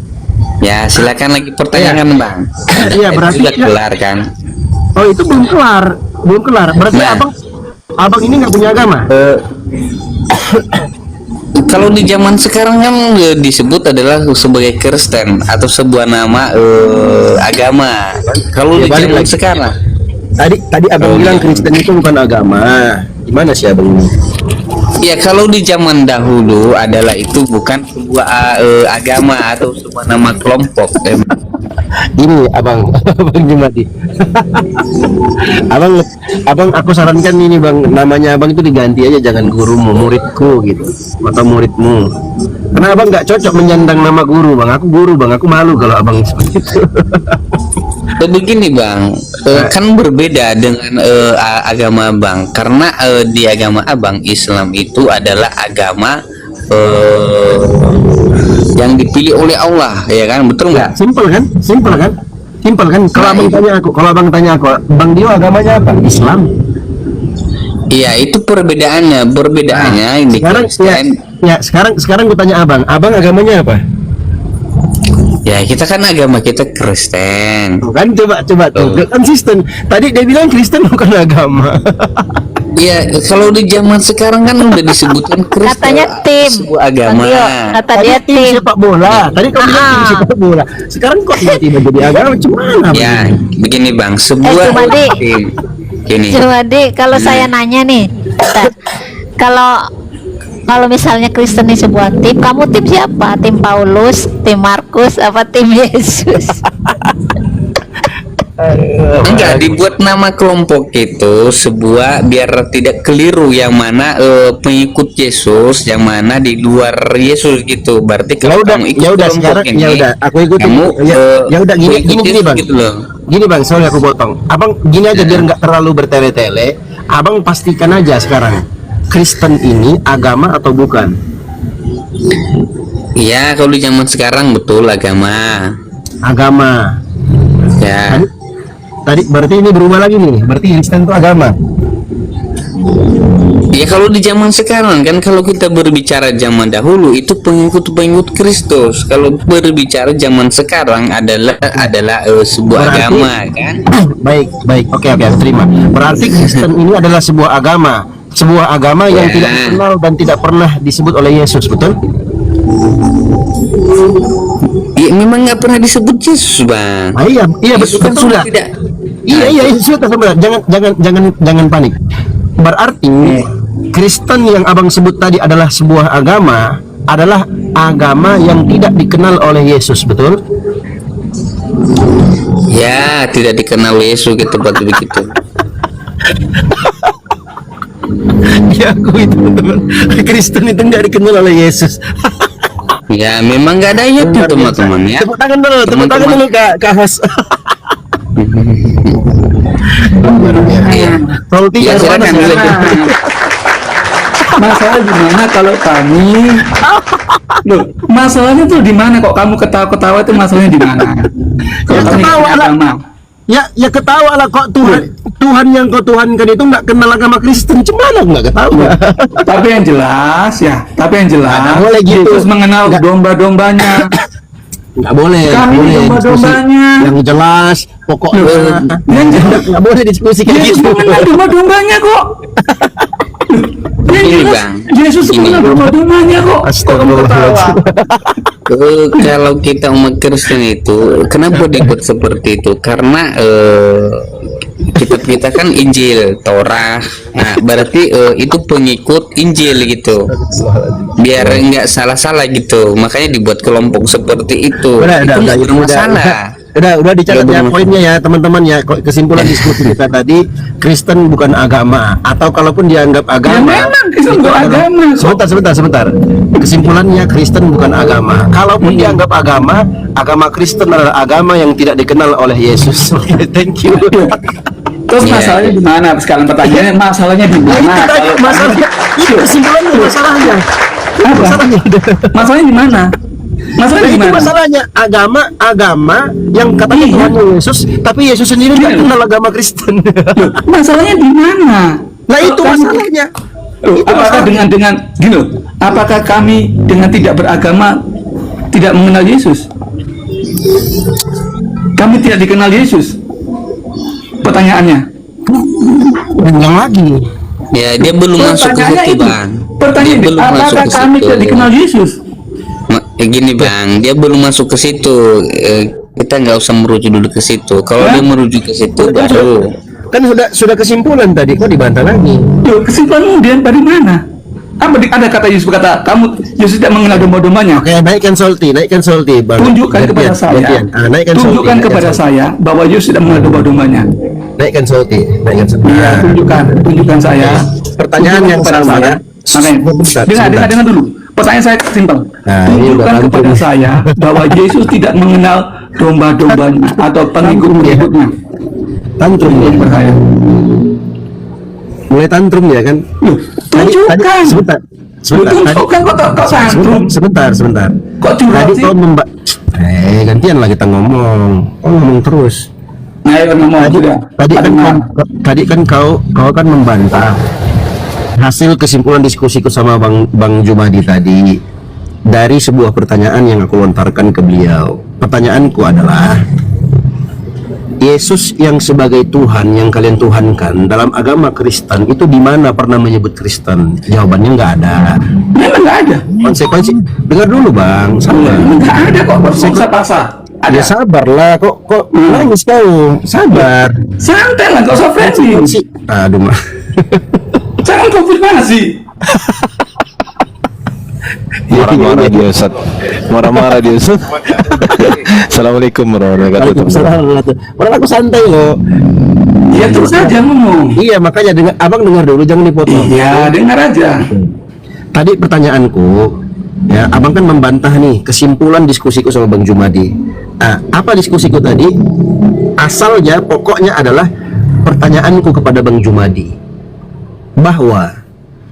Ya silakan lagi pertanyaan Bang. Iya, berarti sudah kelar kan? Oh, itu belum kelar. Berarti Nah. abang ini nggak punya agama. Kalau di zaman sekarang kan disebut adalah sebagai Kristen atau sebuah nama agama. Kalau Ya, di balik zaman lagi. sekarang, Tadi abang bilang Kristen itu bukan agama. Gimana sih abang ini? ya kalau di zaman dahulu adalah itu bukan sebuah agama atau sebuah nama kelompok. Ini abang, abang Jumadi. abang aku sarankan ini bang, namanya abang itu diganti aja, jangan gurumu, muridku gitu, atau muridmu. Karena abang nggak cocok menyandang nama guru bang. Aku guru bang, aku malu kalau abang seperti itu. Begini bang, kan berbeda dengan agama abang, karena di agama abang Islam itu adalah agama yang dipilih oleh Allah, ya kan, betul nggak? Simpel kan? Simpel kan? Simpel kan? Kalau abang tanya aku, bang Dio agamanya apa? Islam. Iya, itu perbedaannya ini Sekarang Kristen. sekarang gue tanya abang agamanya apa? Ya, kita kan agama kita Kristen. Tuh kan, coba tuh, konsisten. Tadi dia bilang Kristen bukan agama. Iya, kalau di zaman sekarang kan udah disebutkan Kristen Katanya tim. sebuah agama. Bang Dio, kata Tadi dia tim tim. sepak bola. Tadi kamu bilang tim sepak bola. Sekarang kok tiba-tiba jadi agama? Gimana? Ya, begini bang, sebuah Jumadi. tim. Gini. Jadi kalau saya nanya nih, bentar. kalau misalnya Kristen di sebuah tim, kamu tim siapa? Tim Paulus, tim Markus, apa tim Yesus? Enggak, dibuat nama kelompok itu sebuah biar tidak keliru yang mana pengikut Yesus, yang mana di luar Yesus gitu. Berarti kalau kamu ikut kelompok sekarang ini, ya udah aku ikutin. kamu Ya udah gini pengikut Yesus bang. gitu loh. Gini bang, sorry aku potong. Abang gini aja biar nggak terlalu bertele-tele. Abang pastikan aja sekarang, Kristen ini agama atau bukan? Iya, kalau di zaman sekarang betul agama. Agama. Ya. Tadi berarti ini berubah lagi nih. Berarti Kristen itu agama. Ya kalau di zaman sekarang kan, kalau kita berbicara zaman dahulu itu pengikut Kristus. Kalau berbicara zaman sekarang adalah sebuah Berarti- agama kan. Baik. Oke, aku terima. Berarti Kristen ini adalah sebuah agama. Sebuah agama yang Ya. tidak dikenal dan tidak pernah disebut oleh Yesus, betul? Ya, memang nggak pernah disebut Yesus bang. Iya betul kan Yesus sudah. tidak. Iya sudah sabar. Jangan panik. Berarti Kristen yang abang sebut tadi adalah sebuah agama, adalah agama yang tidak dikenal oleh Yesus, betul? Ya, tidak dikenal Yesus gitu, berarti begitu. Ya aku itu teman. Kristen itu nggak dikenal oleh Yesus. Ya, memang nggak ada itu teman-teman ya. Tepuk tangan dulu, Kak Has. Iya. Salty Ya, kan silakan, panas, silakan. Masalah di mana kalau kami? Loh, masalahnya tuh di mana kok kamu ketawa-ketawa itu masalahnya di mana? Kalau kami ketawa punya lah. agama. Ya ketawa lah kok Tuhan yang kau Tuhankan itu nggak kenal agama Kristen, cemana nggak ketawa. Tapi yang jelas Nggak boleh gitu. Yesus mengenal Nggak. domba-dombanya. Nggak boleh, Kami nggak boleh domba-dombanya. diskusi yang jelas, pokoknya Yang jelas. nggak boleh diskusi kayak Yesus gitu. mengenal domba-dombanya kok. Yang Ini, jelas, Bang. Yesus Ini. mengenal domba-dombanya kok. Kok kamu ketawa? Kalau kita umat Kristen itu kenapa dibuat seperti itu? Karena kitab kita kan Injil, Torah. Nah, berarti itu pengikut Injil gitu. Biar nggak salah-salah gitu. Makanya dibuat kelompok seperti itu. Itu nggak bermasalah. Udah dicatat Udah ya bermasalah. poinnya ya teman-teman ya. Kesimpulan diskusi kita tadi, Kristen bukan agama, atau kalaupun dianggap agama, memang Kristen itu bukan adalah- agama. sebentar. Kesimpulannya Kristen bukan agama. Kalaupun dianggap agama Kristen adalah agama yang tidak dikenal oleh Yesus. Oke, thank you. Terus Iya. masalahnya di mana? Sekarang pertanyaannya masalahnya di Nah, mana? itu tadi Kalau masalahnya. Itu kesimpulannya masalahnya. Apa? Masalahnya. masalahnya di mana? Nah, Masalahnya di itu mana? masalahnya agama yang katanya Iya. Tuhan Yesus, tapi Yesus sendiri tidak Iya. kenal agama Kristen. Masalahnya di mana? Nah itu Kalau kami- masalahnya. Loh, Itu apakah masalahnya. dengan gini loh, apakah kami dengan tidak beragama tidak mengenal Yesus? Kami tidak dikenal Yesus. Pertanyaannya. Yang lagi. Ya, dia belum masuk ke Pertanyaannya situ, itu. Bang. Dia Pertanyaan belum masuk apakah ke kami situ. tidak dikenal Yesus? Gini, Bang, dia belum masuk ke situ. Kita nggak usah merujuk dulu ke situ. Kalau Hah? dia merujuk ke situ baru. Kan sudah kesimpulan tadi, kok dibantah lagi? Loh, kesimpulanmu dia dari mana? Ada kata Yesus berkata, Yesus tidak mengenal domba-dombanya. Oke, naikkan Solti, Bang. Tunjukkan kepada saya. Naikkan Tunjukkan Solti, kepada saya bahwa Yesus tidak mengenal domba-dombanya. Naikkan Solti. Iya, tunjukkan saya. Pertanyaan yang kepada sama. saya. Makanya, dengar dulu. Pertanyaan saya simpel. Nah, ini Tunjukkan udah kepada tantrum. saya bahwa Yesus tidak mengenal domba-dombanya atau pengikut-pengikutnya. Tantrum ya. Tunjukkan saya. Mulai tantrum ya kan? Loh, tunjukkan. Sebentar. Tunjukkan kok tantrum. Sebentar. Kok curhat Tadi sih? kau gantian lah kita ngomong. Kau ngomong terus. Nah, ayo ngomong sudah. Tadi kan kau kan membantah hasil kesimpulan diskusiku sama Bang Jumadi tadi dari sebuah pertanyaan yang aku lontarkan ke beliau. Pertanyaanku adalah, Yesus yang sebagai Tuhan yang kalian tuhankan dalam agama Kristen itu di mana pernah menyebut Kristen? Jawabannya nggak ada. Memang nggak ada. Konsekuensi, dengar dulu Bang, sabar. Nggak ada kok paksa. Ya sabarlah, kok nangis kau, sabar. Santai lah, nggak usah framing. Aduh mah. Jangan konfirmasi sih. Marah-marah dia Ustaz. Marah-marah dia Ustaz. Assalamualaikum warahmatullahi wabarakatuh. Waalaikumsalam. Padahal aku santai loh. Ya terus aja ngomong. Iya, makanya abang dengar dulu, jangan dipotong. Ya dengar aja. Tadi pertanyaanku, ya abang kan membantah nih kesimpulan diskusiku sama Bang Jumadi. Apa diskusiku tadi? Asalnya, pokoknya adalah pertanyaanku kepada Bang Jumadi, bahwa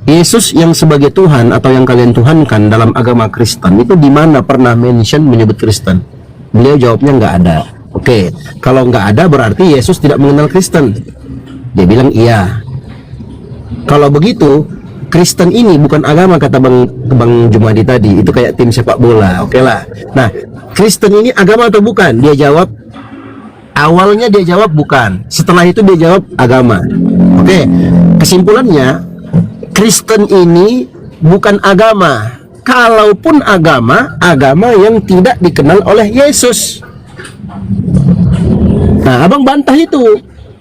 Yesus yang sebagai Tuhan atau yang kalian tuhankan dalam agama Kristen itu di mana pernah mention menyebut Kristen? Beliau jawabnya nggak ada. Oke, kalau nggak ada berarti Yesus tidak mengenal Kristen. Dia bilang iya. Kalau begitu, Kristen ini bukan agama, kata Bang Jumadi tadi. Itu kayak tim sepak bola. Oke lah. Nah, Kristen ini agama atau bukan? Dia jawab, awalnya dia jawab bukan. Setelah itu dia jawab agama. Oke, kesimpulannya, Kristen ini bukan agama. Kalaupun agama yang tidak dikenal oleh Yesus. Nah, abang bantah itu.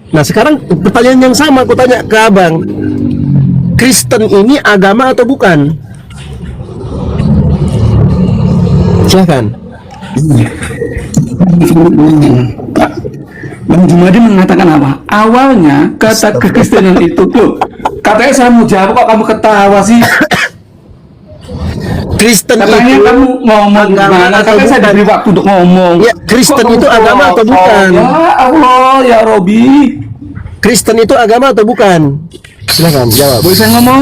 Nah, sekarang pertanyaan yang sama aku tanya ke abang. Kristen ini agama atau bukan? Silahkan. Bang Jumadi mengatakan apa? Awalnya kata kekristenan itu tuh, katanya saya mau jawab kok kamu ketawa sih. Kristen Katanya itu kamu ngomong gimana? Katanya saya diberi waktu untuk ngomong. Ya, Kristen Kok itu kamu agama atau kosong? bukan? Ya Allah, ya Robi. Kristen itu agama atau bukan? Silakan jawab. Boleh saya ngomong?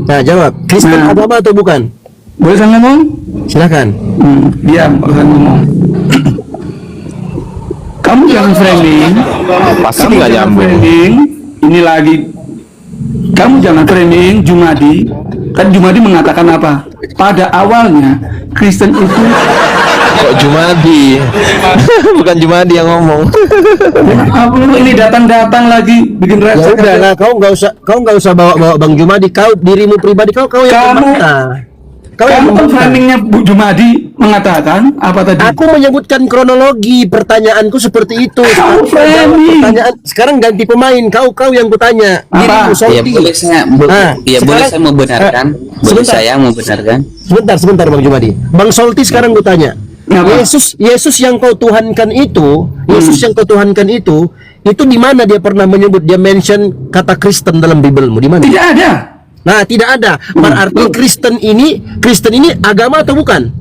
Nah, jawab. Kristen Nah. agama atau bukan? Boleh saya ngomong? Silakan. Diam, boleh saya ngomong. Kamu jangan framing. Pasti Kamu nggak jangan nyambung. framing. Ini lagi. Kamu jangan framing Jumadi. Kan Jumadi mengatakan apa? Pada awalnya Kristen itu Kok Jumadi? Bukan Jumadi yang ngomong. apa ini datang-datang lagi bikin Ya resek. udah lah, kau nggak usah bawa Bang Jumadi. Kau dirimu pribadi kau yang Kamu- membantah. Kau yang Kamu kan membantah. framingnya Bu Jumadi mengatakan apa tadi? Aku menyebutkan kronologi pertanyaanku seperti itu. Kamu framing. Pertanyaan sekarang ganti pemain. Kau yang kutanya. Apa? Dirimu Ya Solti. boleh saya, Nah, boleh sekarang- saya membenarkan. Boleh sebentar. saya membenarkan. Sebentar Bang Jumadi. Bang Solti sekarang kutanya. Apa? Yesus yang kau tuhankan itu, itu di mana dia pernah menyebut, dia mention kata Kristen dalam Biblemu? Di mana? Tidak ada. Nah, tidak ada. Berarti Kristen ini agama atau bukan?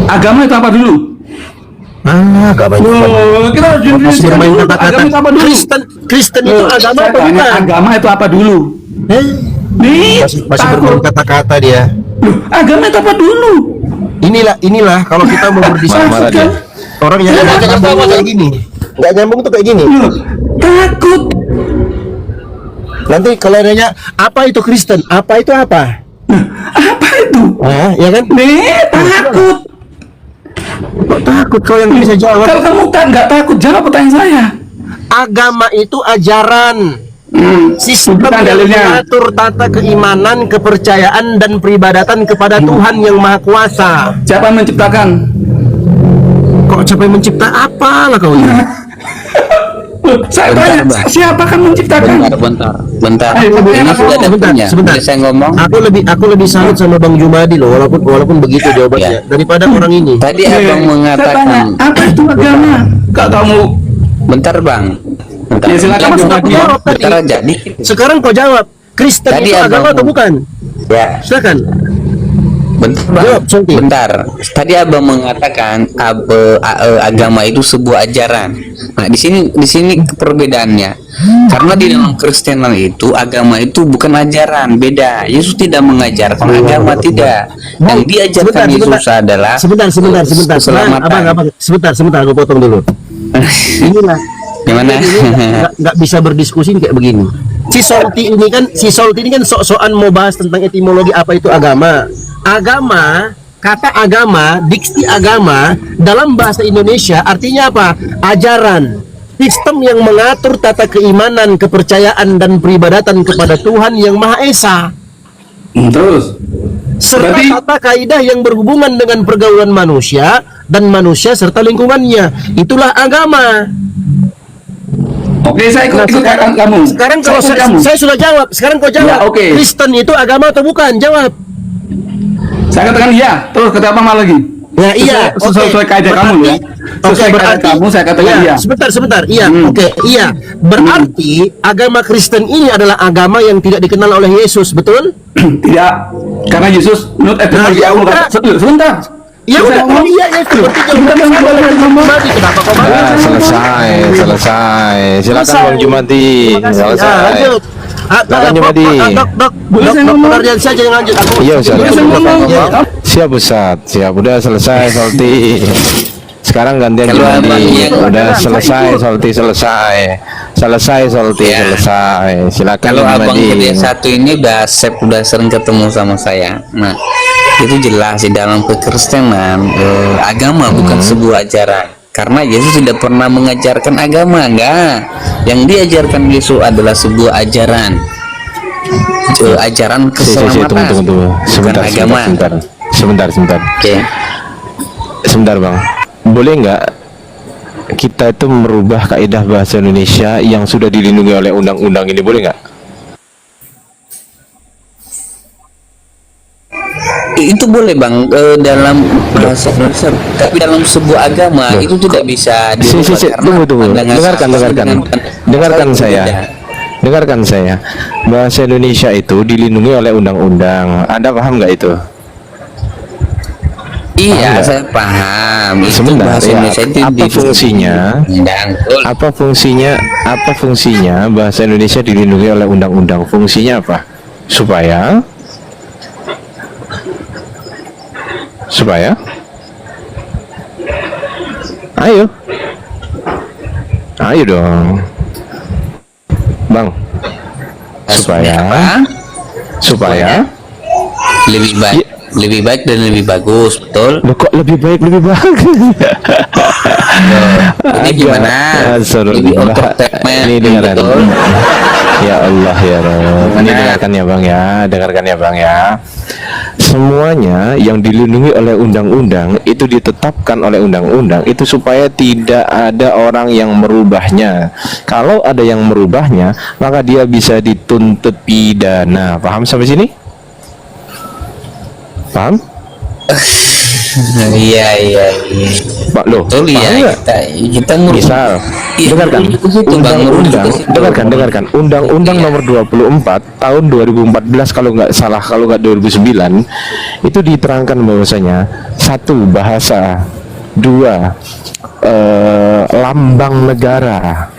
Agama itu apa dulu? Agama itu. Kita harus Masih bermain dulu. kata-kata. Agama itu apa dulu? Kristen itu agama Saya atau tanya, bukan? agama itu apa dulu? Nih, Masih takut. bermain kata-kata dia. Loh, agama itu apa dulu? Inilah kalau kita mau berdiskusi Marah-marah dia. orang yang nggak nyambung kayak gini, nggak nyambung tuh kayak gini. Loh, takut. Nanti kalau nanya apa itu Kristen, apa itu apa? Apa itu? Ya kan? Nih, takut. Kok takut kau yang bisa jawab? Kalau kamu kan nggak takut, jawab pertanyaan saya. Agama itu ajaran, sistem Bukan yang dalilnya. mengatur tata keimanan, kepercayaan dan peribadatan kepada Tuhan yang Maha Kuasa. Siapa yang menciptakan? Kok sampai mencipta apalah kau ini? Loh, saya Bentar, tanya, Bang. siapa kan menciptakan? Bentar. Ayo, Ini sudah ada sebentar, punya. sebentar. Boleh saya ngomong? Aku lebih salut sama Bang Jumadi loh, walaupun begitu jawabannya daripada orang ini. Tadi Saya abang tanya, mengatakan. apa itu agama? Gak kamu. Bentar bang. Bentar. Ya, silakan, Bentar, Mas. Jawab tadi. bentar aja dikit. Sekarang kau jawab, Kristen Tadi itu agama abang- atau bukan? Ya. Silakan. Bentar, Bang. Jawab, Santi. Bentar. Tadi abang mengatakan agama itu sebuah ajaran. Nah, di sini perbedaannya. Karena di dalam Kristenan itu agama itu bukan ajaran, beda. Yesus tidak mengajarkan agama, tidak. Yang diajarkan Yesus adalah sebentar. keselamatan. Abang, sebentar, aku potong dulu. Inilah Gimana? nggak bisa berdiskusi kayak begini. Si Solti ini kan sok-sokan mau bahas tentang etimologi apa itu agama. Kata agama, diksi agama dalam bahasa Indonesia artinya apa? Ajaran. Sistem yang mengatur tata keimanan, kepercayaan dan peribadatan kepada Tuhan yang Maha Esa. Terus. Serta Berarti- tata kaidah yang berhubungan dengan pergaulan manusia dan manusia serta lingkungannya. Itulah agama. Oke, saya ikut sekarang kamu. Sekarang kalau ikut kamu. saya sudah jawab, sekarang kau jawab. Ya, oke. Kristen itu agama atau bukan? Jawab. Saya katakan iya. Terus kata apa lagi? Ya iya, Sesuai kaidah kamu ya. Sesuai kaidah kamu saya katakan iya. Sebentar. Iya, oke, iya. Berarti agama Kristen ini adalah agama yang tidak dikenal oleh Yesus, betul? Tidak. Karena Yesus menurut etimologi Nah, ya aku udah. sebentar. Ya udah, ngomong. iya ya, seperti Sebentar, mati. Kenapa kau mati? Nah, selesai. Silakan Bang Jumadi. Selesai. Lanjut. Silakan, Jumadi. Dok, Boleh saya ngomong? Ardian saja yang lanjut. Aku Iya, Ustaz. Boleh saya ngomong? Iya. Siap Ustaz, siap. Udah selesai Solti. Sekarang gantian Kalau abang Jumadi. yang- Udah selesai Solti, selesai. Selesai Solti, Ya. selesai. Silakan Kalau abang Jumadi. yang satu ini udah sering ketemu sama saya. Nah, itu jelas di dalam kekristenan agama bukan sebuah ajaran. Karena Yesus tidak pernah mengajarkan agama, enggak. Yang diajarkan Yesus adalah sebuah ajaran. Ajaran keselamatan. Tunggu. Bukan agama. Sebentar. Oke. Sebentar Bang. Boleh nggak kita itu merubah kaidah bahasa Indonesia yang sudah dilindungi oleh undang-undang ini, boleh nggak? Itu boleh bang dalam bahasa Indonesia, tapi dalam sebuah agama itu tidak bisa dirubah karena Tunggu. pandangan Dengarkan. satu dengan Dengarkan berbeda. saya. Dengarkan saya. Bahasa Indonesia itu dilindungi oleh undang-undang. Anda paham nggak itu? Iya, Paham saya paham. Itu Sebentar, bahasa ya. Indonesia itu Apa fungsinya? Apa fungsinya bahasa Indonesia dilindungi oleh undang-undang? Fungsinya apa? Supaya Ayo dong. Bang. Supaya lebih baik dan lebih bagus, betul. Loh, kok lebih baik Ini gimana? Lebih entertainment, Ini dengarkan. betul. Ya Allah ya Rob. Ini dengarkan ya Bang ya. Semuanya yang dilindungi oleh undang-undang itu ditetapkan oleh undang-undang itu supaya tidak ada orang yang merubahnya. Kalau ada yang merubahnya, maka dia bisa dituntut pidana. Paham sampai sini? Paham? Iya. Pak loh. Betul paham ya, nggak? kita merujuk. Misal, Iya, dengarkan merujuk ke situ, Bang, merujuk ke situ. dengarkan Undang-Undang Iya. Nomor 24 tahun 2014 kalau nggak 2009 itu diterangkan bahwasanya 1. Bahasa, 2. Lambang negara,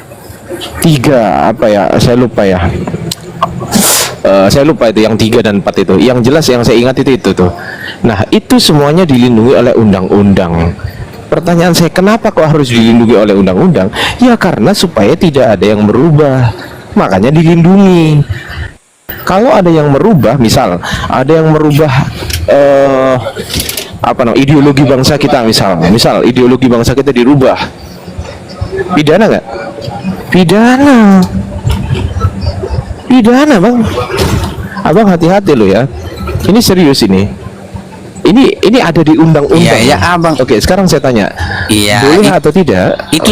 3. Apa ya, saya lupa itu yang 3 dan 4 itu. Yang jelas yang saya ingat itu tuh. Nah, itu semuanya dilindungi oleh undang-undang. Pertanyaan saya, kenapa kok harus dilindungi oleh undang-undang? Ya karena supaya tidak ada yang merubah. Makanya dilindungi. Kalau ada yang merubah, misal ada yang merubah ideologi bangsa kita, misal ideologi bangsa kita dirubah, pidana nggak? Pidana Bang. Abang hati-hati lo ya. Ini serius ini. Ini ada di undang-undang. Iya, Abang. Oke, sekarang saya tanya. Iya, Boleh atau tidak? itu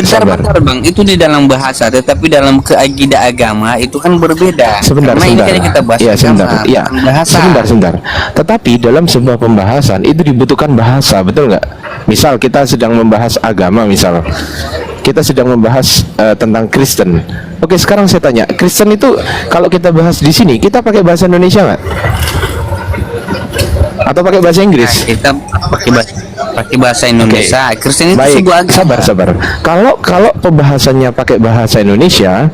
Sabar. bentar Bang, itu di dalam bahasa, tetapi dalam keakidah agama itu kan berbeda. Sebentar, Karena sebentar. ini kan kita bahas Ya, sebentar. agama, Ya, bukan bahasa. sebentar. Tetapi dalam sebuah pembahasan itu dibutuhkan bahasa, betul nggak? Misal kita sedang membahas agama, misal kita sedang membahas tentang Kristen. Oke, sekarang saya tanya, Kristen itu kalau kita bahas di sini, kita pakai bahasa Indonesia nggak? Atau pakai bahasa Inggris? Nah, kita pakai bahasa Indonesia. Kristen itu Baik, sebuah agama. sabar. Kalau pembahasannya pakai bahasa Indonesia,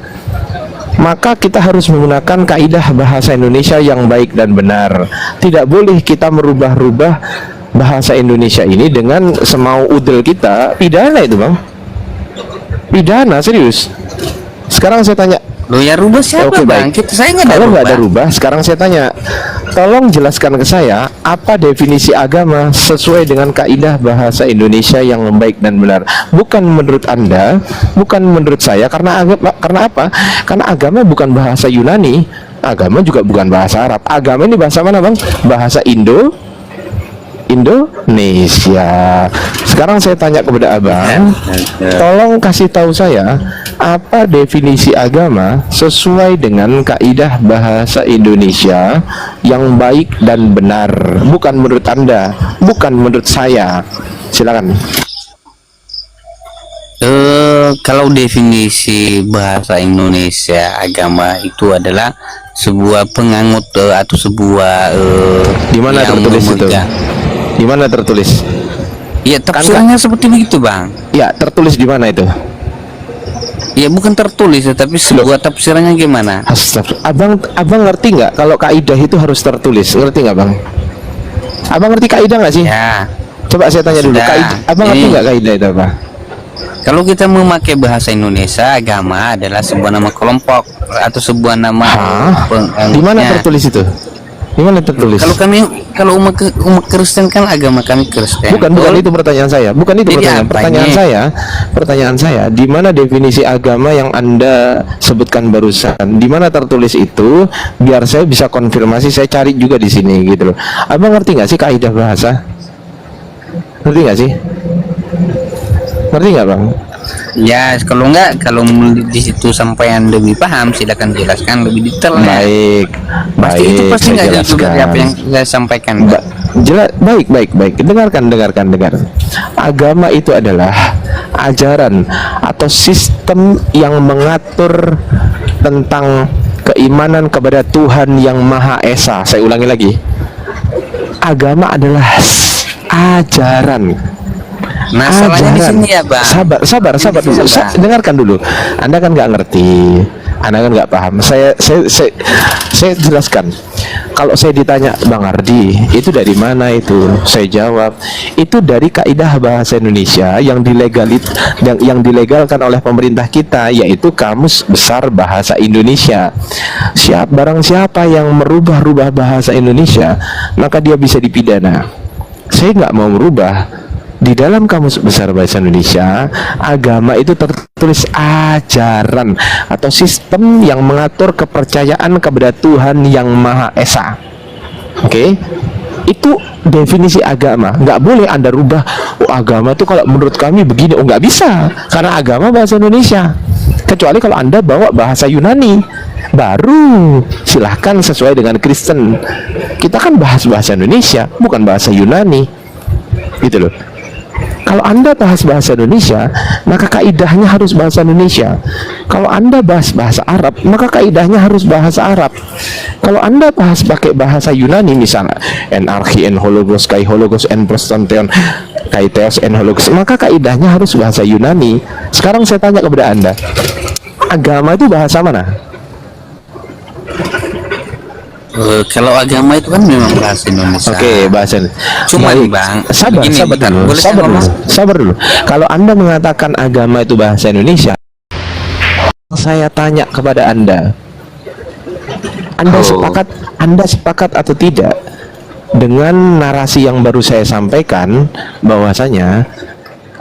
maka kita harus menggunakan kaidah bahasa Indonesia yang baik dan benar. Tidak boleh kita merubah-rubah bahasa Indonesia ini dengan semau udel kita. Pidana itu, Bang. Pidana, serius. Sekarang saya tanya, Loh, ya rubah siapa oke, Bang? baik. Saya nggak ada Kalau nggak ada rubah. rubah, sekarang saya tanya, tolong jelaskan ke saya apa definisi agama sesuai dengan kaidah bahasa Indonesia yang baik dan benar. Bukan menurut Anda, bukan menurut saya, karena apa? Karena agama bukan bahasa Yunani, agama juga bukan bahasa Arab. Agama ini bahasa mana, Bang? Bahasa Indonesia. Sekarang saya tanya kepada Abang, tolong kasih tahu saya apa definisi agama sesuai dengan kaidah bahasa Indonesia yang baik dan benar. Bukan menurut Anda, bukan menurut saya. Silakan. Kalau definisi bahasa Indonesia agama itu adalah sebuah penganut atau sebuah Di mana yang tertulis itu? memegang. Di mana tertulis? Ya, tafsirnya seperti begitu Bang. Ya, tertulis di mana itu? Ya, bukan tertulis, tapi sebuah tafsirannya gimana? Astagfirullah. Abang ngerti nggak kalau kaidah itu harus tertulis? Ngerti nggak, Bang? Abang ngerti kaidah nggak sih? Ya, Coba saya tanya dulu. Sudah. Abang ngerti Ini- nggak kaidah itu apa? kalau kita memakai bahasa Indonesia, agama adalah sebuah nama kelompok atau sebuah nama Di mana penganutnya. tertulis itu? Di mana tertulis? Kalau umat Kristen kan agama kami Kristen. Bukan itu pertanyaan saya. Bukan itu Jadi pertanyaan. apa Pertanyaan saya, di mana definisi agama yang Anda sebutkan barusan? Di mana tertulis itu? Biar saya bisa konfirmasi, saya cari juga di sini gitu loh. Abang ngerti nggak sih kaidah bahasa? Ngerti nggak sih? Ngerti nggak, Bang? Ya, kalau di situ sampai lebih paham, silakan jelaskan lebih detailnya. Baik, Pasti itu pasti saya nggak jauh jelaskan. dari apa yang saya sampaikan. Pak. Baik. Dengarkan. Agama itu adalah ajaran atau sistem yang mengatur tentang keimanan kepada Tuhan yang Maha Esa. Saya ulangi lagi. Agama adalah ajaran. Masalahnya di sini ya, Bang. Sabar dulu. Dengarkan dulu. Anda kan nggak ngerti, Anda kan nggak paham. Saya jelaskan. Kalau saya ditanya, Bang Ardi, itu dari mana itu? Saya jawab, itu dari kaidah bahasa Indonesia yang dilegalkan oleh pemerintah kita, yaitu Kamus Besar Bahasa Indonesia. Barang siapa yang merubah-rubah bahasa Indonesia, maka dia bisa dipidana. Saya nggak mau merubah. Di dalam Kamus Besar Bahasa Indonesia, agama itu tertulis ajaran atau sistem yang mengatur kepercayaan kepada Tuhan yang Maha Esa. Oke? Itu definisi agama. Nggak boleh Anda rubah. Oh, agama itu kalau menurut kami begini. Oh, nggak bisa. Karena agama bahasa Indonesia. Kecuali kalau Anda bawa bahasa Yunani, baru silahkan sesuai dengan Kristen. Kita kan bahas bahasa Indonesia, bukan bahasa Yunani. Gitu loh. Kalau Anda bahas bahasa Indonesia, maka kaidahnya harus bahasa Indonesia. Kalau Anda bahas bahasa Arab, maka kaidahnya harus bahasa Arab. Kalau Anda bahas pakai bahasa Yunani, misalnya enarki en hologos kai hologos en prostanteon kai theos en hologos, maka kaidahnya harus bahasa Yunani. Sekarang saya tanya kepada Anda, agama itu bahasa mana? Kalau agama itu kan memang bahasa Indonesia. Oke, bahasa. Cuma Baik. Bang, sabar begini, bentar. dulu. Boleh saya ngomong? Sabar dulu. Kalau Anda mengatakan agama itu bahasa Indonesia, saya tanya kepada Anda sepakat atau tidak dengan narasi yang baru saya sampaikan, bahwasanya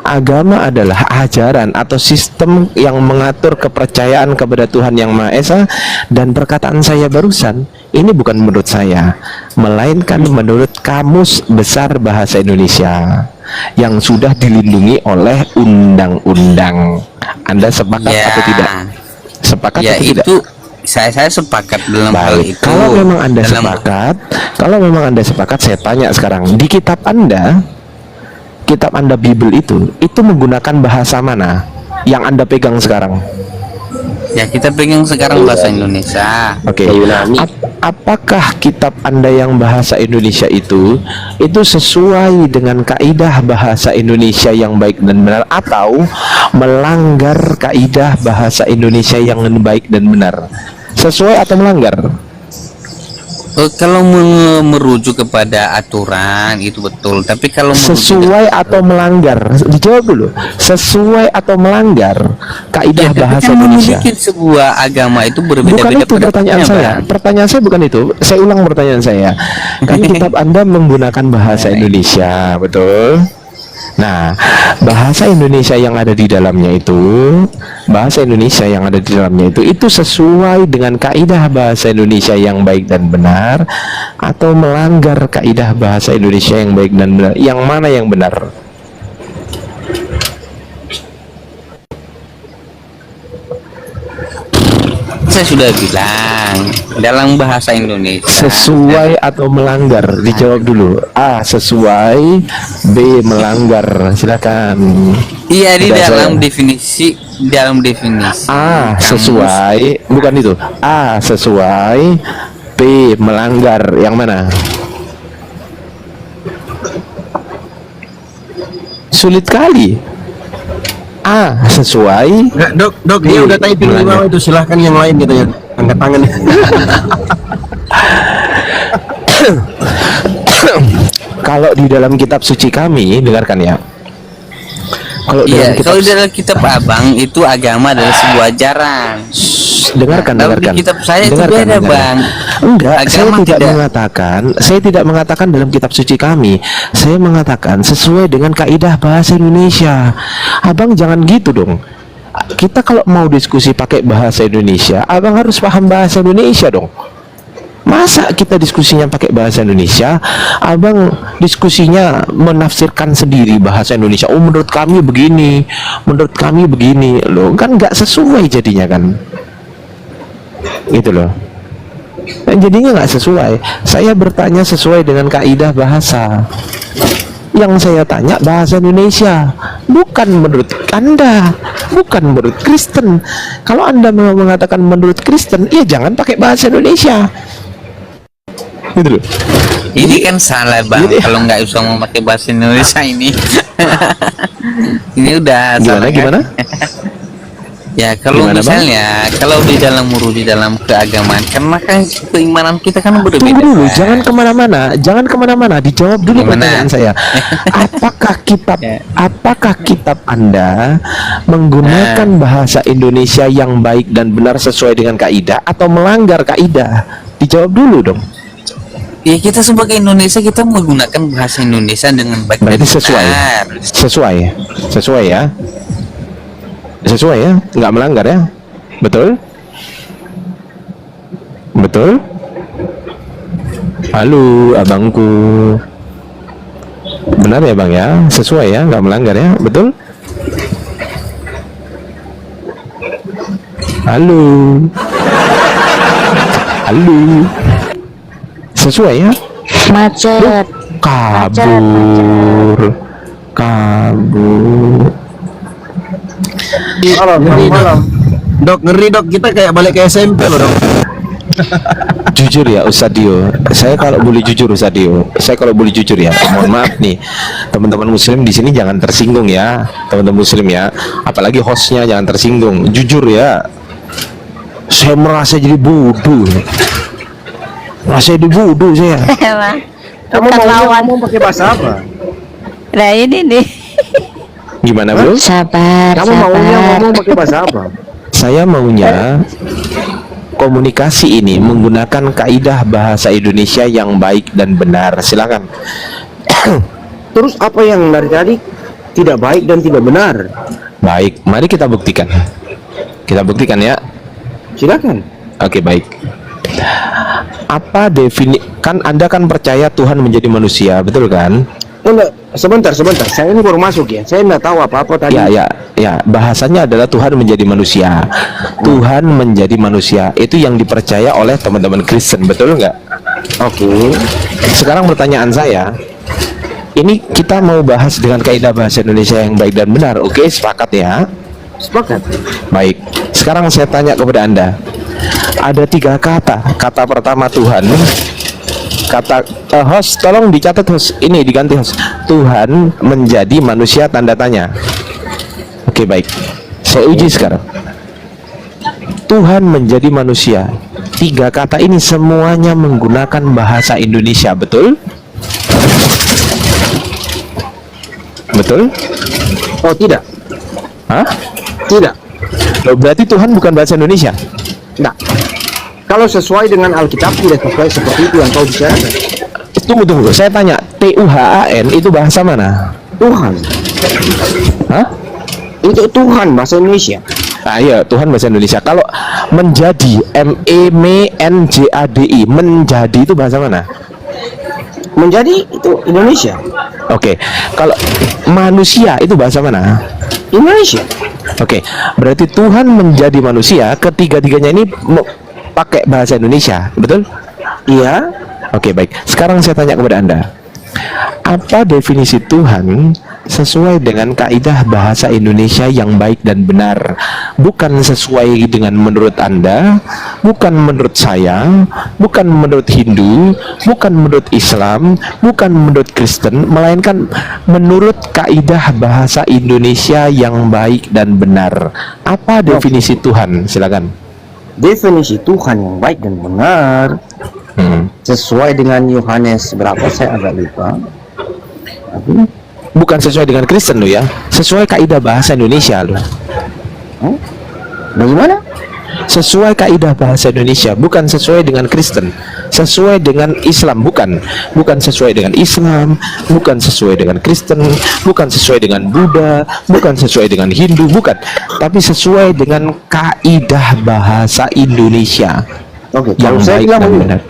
agama adalah ajaran atau sistem yang mengatur kepercayaan kepada Tuhan yang Maha Esa, dan perkataan saya barusan Ini bukan menurut saya, melainkan menurut Kamus Besar Bahasa Indonesia yang sudah dilindungi oleh undang-undang. Anda sepakat atau tidak? Sepakat Ya atau tidak? itu saya sepakat dalam hal Baik, itu. kalau memang Anda Dalam- sepakat, saya tanya sekarang, di kitab Anda Bible itu menggunakan bahasa mana yang Anda pegang sekarang? Ya kita pegang sekarang bahasa Indonesia. Oke. Apakah kitab Anda yang bahasa Indonesia itu sesuai dengan kaidah bahasa Indonesia yang baik dan benar, atau melanggar kaidah bahasa Indonesia yang baik dan benar? Sesuai atau melanggar? Kalau merujuk kepada aturan itu betul, tapi kalau Sesuai atau melanggar? Dijawab dulu. Sesuai atau melanggar kaidah bahasa Indonesia? memiliki sebuah agama itu Bukan berbeda-beda itu pertanyaan saya. Bang. Pertanyaan saya bukan itu. Saya ulang pertanyaan saya. Kan kitab Anda menggunakan bahasa Indonesia, betul? Nah, bahasa Indonesia yang ada di dalamnya itu sesuai dengan kaidah bahasa Indonesia yang baik dan benar, atau melanggar kaidah bahasa Indonesia yang baik dan benar? Yang mana yang benar? Saya sudah bilang dalam bahasa Indonesia. Sesuai atau melanggar? Dijawab dulu. A, sesuai. B, melanggar. Silakan. Iya, di Tidak, dalam saya- definisi A, kamus. sesuai. Bukan itu. A, sesuai. B, melanggar. Yang mana? Sulit kali. A, sesuai. Nggak, dok, dia udah typing di bawah itu, silahkan yang lain gitu ya, angkat tangan. Kalau di dalam kitab suci kami, dengarkan ya. Kalau dalam Iya, kitab kalau dalam kitab Abang itu agama adalah sebuah ajaran. dengarkan, Kalau dengarkan. di kitab saya itu Dengarkan, beda, dengarkan. Bang. Enggak, Agama saya tidak mengatakan dalam kitab suci kami. Saya mengatakan sesuai dengan kaidah bahasa Indonesia. Abang jangan gitu dong. Kita kalau mau diskusi pakai bahasa Indonesia, abang harus paham bahasa Indonesia dong. Masa kita diskusinya pakai bahasa Indonesia, abang diskusinya menafsirkan sendiri bahasa Indonesia. Oh, menurut kami begini, menurut kami begini. Loh, kan nggak sesuai jadinya kan. Gitu loh. Dan jadinya nggak sesuai. Saya bertanya sesuai dengan kaidah bahasa. Yang saya tanya bahasa Indonesia, bukan menurut Anda, bukan menurut Kristen. Kalau Anda mau mengatakan menurut Kristen, ya jangan pakai bahasa Indonesia. Gitu loh. Ini kan salah, Bang. Jadi- Kalau nggak usah memakai bahasa Indonesia ini. Ini udah salah, kan? Gimana? Ya kalau Gimana, Bang? misalnya kalau di dalam merujuk dalam keagamaan, karena kan keimanan kita kan berbeda. Tunggu dulu, Bang. jangan kemana-mana. Dijawab dulu Gimana? pertanyaan saya. Ya. Apakah kitab Anda menggunakan bahasa Indonesia yang baik dan benar sesuai dengan kaidah atau melanggar kaidah? Dijawab dulu dong. Ya kita sebagai Indonesia kita menggunakan bahasa Indonesia dengan baik dan Berarti sesuai, benar. sesuai ya, sesuai ya, nggak melanggar ya, betul? Halo, abangku, benar ya bang ya, sesuai ya, nggak melanggar ya, betul? Halo, sesuai ya? Macet. Kabur. Malam. Dok, ngeri dok, kita kayak balik ke SMP loh dok. Jujur ya Ustadz Dio, saya kalau boleh jujur ya, mohon maaf nih teman-teman muslim di sini jangan tersinggung ya, teman-teman muslim ya, apalagi hostnya jangan tersinggung. Jujur ya, saya merasa jadi bodoh, saya. Emang. Bukan lawan. pakai bahasa apa? Nah ini nih. Gimana bro? Sabar. sabar. pakai bahasa apa? Saya maunya komunikasi ini menggunakan kaidah bahasa Indonesia yang baik dan benar. Silakan. Terus apa yang dari tadi tidak baik dan tidak benar? Baik, mari kita buktikan. Kita buktikan ya. Silakan. Oke, baik. Apa kan Anda kan percaya Tuhan menjadi manusia, betul kan? Enggak, sebentar. Saya ini baru masuk ya. Saya nggak tahu apa-apa tadi. Ya, bahasanya adalah Tuhan menjadi manusia. Tuhan menjadi manusia itu yang dipercaya oleh teman-teman Kristen, betul nggak? Oke. Sekarang pertanyaan saya, ini kita mau bahas dengan kaidah bahasa Indonesia yang baik dan benar. Oke, sepakat ya? Sepakat. Baik. Sekarang saya tanya kepada Anda. Ada 3 kata. Kata pertama Tuhan. Kata host, tolong dicatat host. Ini diganti host. Tuhan menjadi manusia tanda tanya. Oke, baik. Saya uji sekarang. Tuhan menjadi manusia. 3 kata ini semuanya menggunakan bahasa Indonesia, betul? Betul? Oh, tidak. Hah? Tidak. Loh, berarti Tuhan bukan bahasa Indonesia? Nah, kalau sesuai dengan Alkitab tidak sesuai seperti itu yang kau bicarakan. Tunggu. Saya tanya, Tuhan itu bahasa mana? Tuhan. Hah? Itu Tuhan bahasa Indonesia. Nah, iya, Tuhan bahasa Indonesia. Kalau menjadi, menjadi, menjadi itu bahasa mana? Menjadi itu Indonesia. Oke. Kalau manusia itu bahasa mana? Indonesia. Oke. Berarti Tuhan menjadi manusia, ketiga-tiganya ini pakai bahasa Indonesia, betul? Iya. Oke, baik. Sekarang saya tanya kepada Anda. Apa definisi Tuhan sesuai dengan kaidah bahasa Indonesia yang baik dan benar? Bukan sesuai dengan menurut Anda, bukan menurut saya, bukan menurut Hindu, bukan menurut Islam, bukan menurut Kristen, melainkan menurut kaidah bahasa Indonesia yang baik dan benar. Apa definisi Tuhan? Silakan. Definisi Tuhan yang baik dan benar sesuai dengan Yohanes berapa saya agak lupa. Bukan sesuai dengan Kristen lo ya, sesuai kaidah bahasa Indonesia lo. Bagaimana? Sesuai kaidah bahasa Indonesia, bukan sesuai dengan Kristen, sesuai dengan Islam, bukan sesuai dengan Islam, bukan sesuai dengan Kristen, bukan sesuai dengan Buddha, bukan sesuai dengan Hindu, bukan, tapi sesuai dengan kaidah bahasa Indonesia. Oke, yang kalau saya baik bilang dan begini, benar.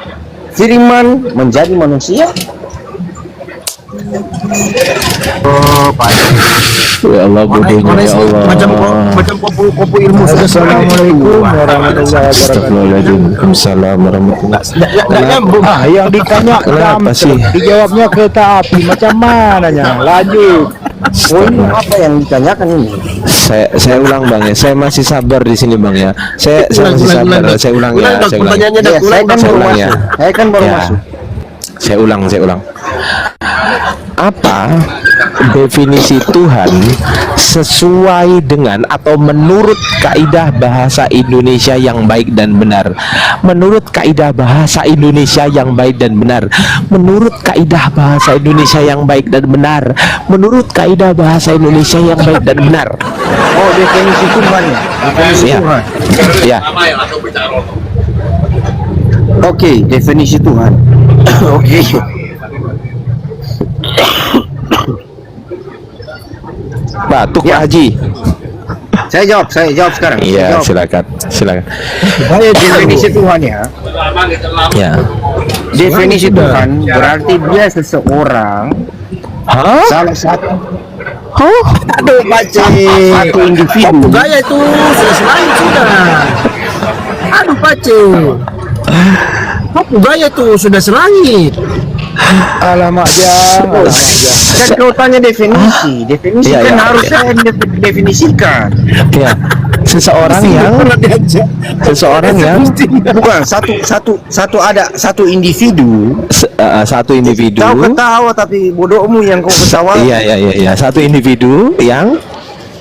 Firman menjadi manusia. Oh, Pak. Ya Allah, bodohnya ya Allah. Macam kopu ilmu. Assalamualaikum warahmatullahi wabarakatuh. Astagfirullahaladzim. Assalamualaikum warahmatullahi wabarakatuh. Yang ditanya Kenapa sih? dijawabnya kereta api, macam mananya? Lanjut. Oh, ini apa yang ditanyakan ini? Saya ulang bang ya, saya masih sabar di sini bang ya. Saya masih sabar. Saya ulang ya. Saya ulang. Ya, saya kan baru ulang ya. masuk. Saya kan baru Ya. masuk. Saya ulang. Apa definisi Tuhan sesuai dengan atau menurut kaidah bahasa Indonesia yang baik dan benar? Menurut kaidah bahasa Indonesia yang baik dan benar. Menurut kaidah bahasa Indonesia yang baik dan benar. Menurut kaidah bahasa Indonesia yang baik dan benar. Oh, definisi Tuhan ya. Definisi Ya. Tuhan. Ya. Oke, definisi Tuhan. Oke. Batuk Ya. Pak Haji. Saya jawab sekarang. Iya, Saya jawab. silakan. Definisi Tuhan ya. Ya. Definisi Tuhan berarti dia seseorang, Hah? salah satu Aduh, baca. satu individu. Gaya itu sudah selain sudah. Aduh, baca. Apa gaya itu sudah selangit. Alamak jang. Kan kau tanya definisi, definisi Iya, kan iya, harus iya. saya definisikan. Ya. Seseorang yang Bukan satu individu. Satu individu. Kau ketawa tapi bodohmu yang kau ketawa. Iya. Satu individu yang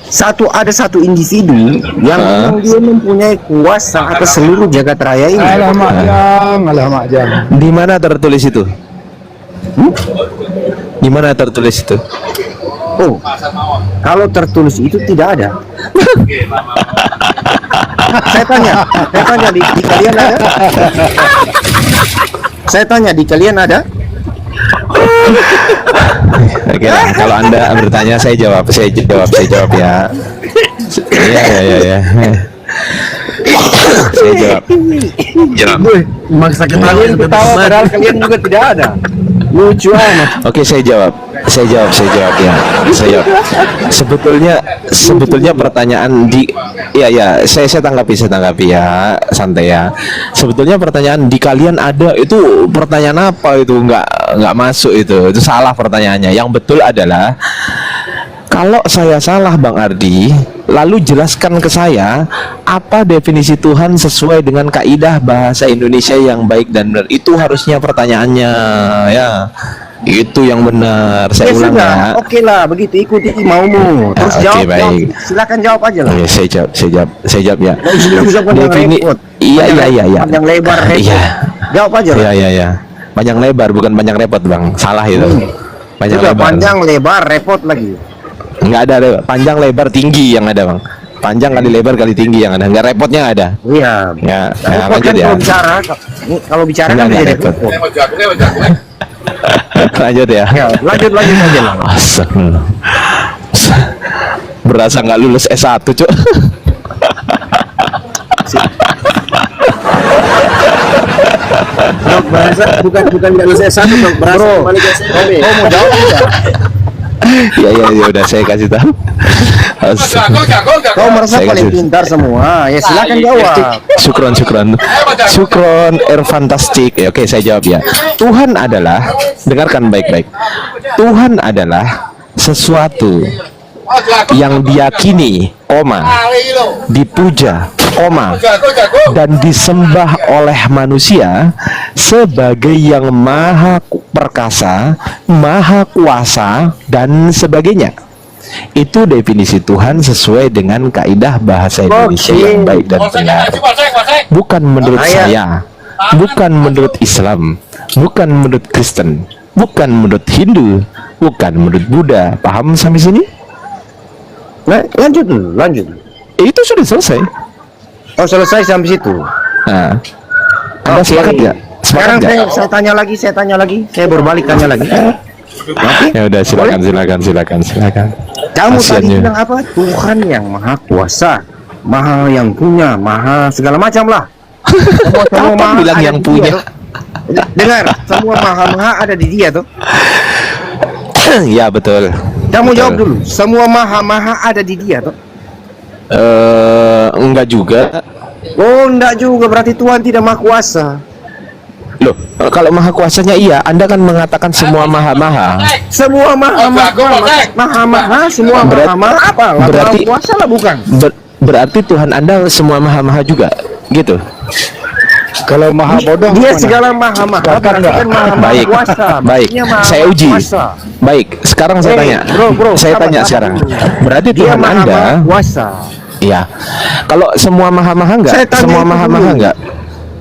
Ada satu individu yang dia mempunyai kuasa atas seluruh jagat raya ini. Alamak jang. di mana tertulis itu? Di mana tertulis itu? Oh, kalau tertulis itu tidak ada. Saya tanya di kalian ada? Saya tanya di kalian ada? Oke lah, kalau Anda bertanya saya jawab ya. Iya. Saya jawab. Maksa kalian ketawa padahal kalian juga tidak ada. Lucu amat. Oke, saya jawab ya. Saya jawab. Sebetulnya pertanyaan saya tanggapi ya, santai ya. Sebetulnya pertanyaan di kalian ada itu pertanyaan apa itu nggak masuk itu salah pertanyaannya. Yang betul adalah kalau saya salah Bang Ardi, lalu jelaskan ke saya apa definisi Tuhan sesuai dengan kaidah bahasa Indonesia yang baik dan benar. Itu harusnya pertanyaannya ya. Itu yang benar. Saya ulang sudah. ya. Oke lah, begitu ikuti maumu. Terus Oke, jawab, baik. silakan jawab aja lah. Oke, saya jawab ya. Usah panjang repot. Iya. Panjang lebar repot. Iya. Jawab aja lah. Iya. Panjang lebar bukan panjang repot, Bang. Salah itu. Panjang Sudah lebar. panjang lebar repot lagi. Enggak ada panjang lebar tinggi yang ada, Bang. Panjang kali lebar kali tinggi yang ada. Enggak repotnya nggak ada. Iya. Ya, Repot lanjut kan ya. kalau bicara kan Enggak jadi repot. repot. Lanjut ya. Ya, lanjut aja lah. Astagfirullah. Berasa nggak lulus S1, Cuk. Dok, bahasa bukan nggak lulus S1, dok. Berasa kembali ke SMP. Oh, mau jawab tidak? Ya udah saya kasih tahu. Kau merasa Saya paling kasih- pintar semua. Ya silakan jawab. Syukron air fantastic. Ya, oke, saya jawab ya. Tuhan adalah, dengarkan baik-baik. Tuhan adalah sesuatu yang diyakini, dipuja, dan disembah oleh manusia sebagai yang maha perkasa, maha kuasa, dan sebagainya. Itu definisi Tuhan sesuai dengan kaidah bahasa Indonesia yang baik dan benar. Bukan menurut saya, bukan menurut Islam, bukan menurut Kristen, bukan menurut Hindu, bukan menurut Buddha. Paham sampai sini? Nah, lanjut. Itu sudah selesai. Oh, selesai sampai situ. Nah, Anda Oke. sepakat nggak? Sekarang Sepakat nggak? saya tanya lagi. Saya berbalik tanya lagi. Ya udah, silakan. Kamu Kasian tadi ya. bilang apa? Tuhan yang maha kuasa, maha yang punya, maha segala macam lah. Semua Kapan bilang ada yang di punya? dia, tuh. Dengar, semua maha ada di dia tuh. Ya betul. Kamu Betul. jawab dulu. Semua maha ada di dia tuh. Enggak juga. Oh, enggak juga, berarti Tuhan tidak maha kuasa. Loh, kalau maha kuasanya iya, Anda kan mengatakan semua maha-maha. Semua maha, semua maha apa? berarti- Maha kuasa lah bukan? Berarti Tuhan Anda semua maha-maha juga, gitu. Kalau maha bodoh Dia mana? segala maha berarti kan maha Baik, kuasa. baik. Maksudnya maha Saya uji. kuasa. Baik, sekarang saya tanya. Saya sabar, tanya sabar sekarang. dulu. Berarti Dia Tuhan maha Anda, kuasa. iya. Kalau semua maha-maha enggak? Saya tanya Semua itu maha-maha dulu. enggak?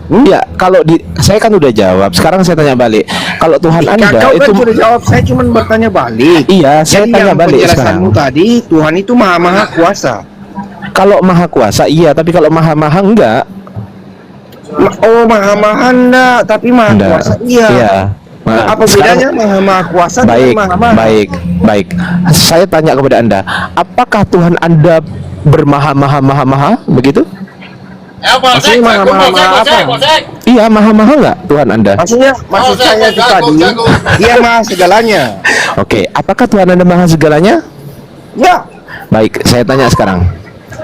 Ya, kalau saya kan udah jawab. Sekarang saya tanya balik. Kalau Tuhan Anda Kau itu kan sudah jawab, saya cuma bertanya balik. Iya, saya Jadi tanya yang balik penjelasanmu sekarang. tadi, Tuhan itu maha kuasa. Kalau maha kuasa iya, tapi kalau maha-maha enggak. Oh, maha enggak, tapi maha Enggak. kuasa iya. Iya. Nah, Apa sekarang- bedanya maha kuasa Baik, dengan maha? baik. Saya tanya kepada Anda, apakah Tuhan Anda bermaha-maha-maha-maha begitu? Maksudnya maha apa? Iya, maha-maha enggak Tuhan Anda? Maksud saya itu tadi, dia maha segalanya. Oke, apakah Tuhan Anda maha segalanya? Ya, Baik, saya tanya sekarang.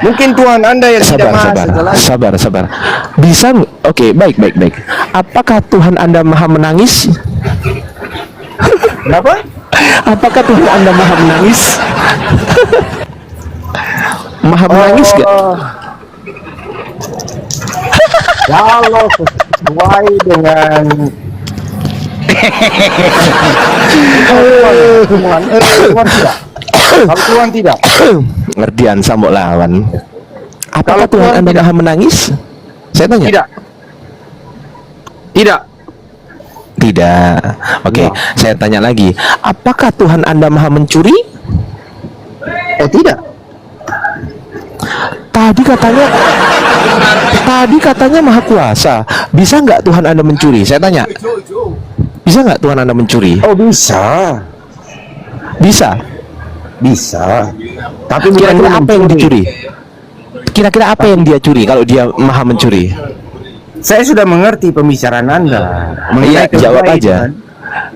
mungkin Tuhan Anda yang tidak maha segalanya. Sabar. Bisa? Oke, baik. Apakah Tuhan Anda maha menangis? Kenapa? Apakah Tuhan Anda maha menangis? Maha menangis gak? Kalau sesuai dengan Tuhan tidak. Kalau Tuhan tidak. Ngertian sambok lawan. Apakah Kalau Tuhan Tuhan Anda tidak. maha menangis? Saya tanya. Tidak. Oke, saya tanya lagi. Apakah Tuhan Anda maha mencuri? Oh, tidak. Tadi katanya maha kuasa. Bisa nggak Tuhan Anda mencuri? Saya tanya. Bisa nggak Tuhan Anda mencuri? Oh, bisa. Bisa. Bisa. Tapi bukan Kira-kira apa yang mencuri. dicuri? Kira-kira apa yang dia curi kalau dia maha mencuri? Saya sudah mengerti pembicaraan Anda. Iya, jawab keledai, aja. kan?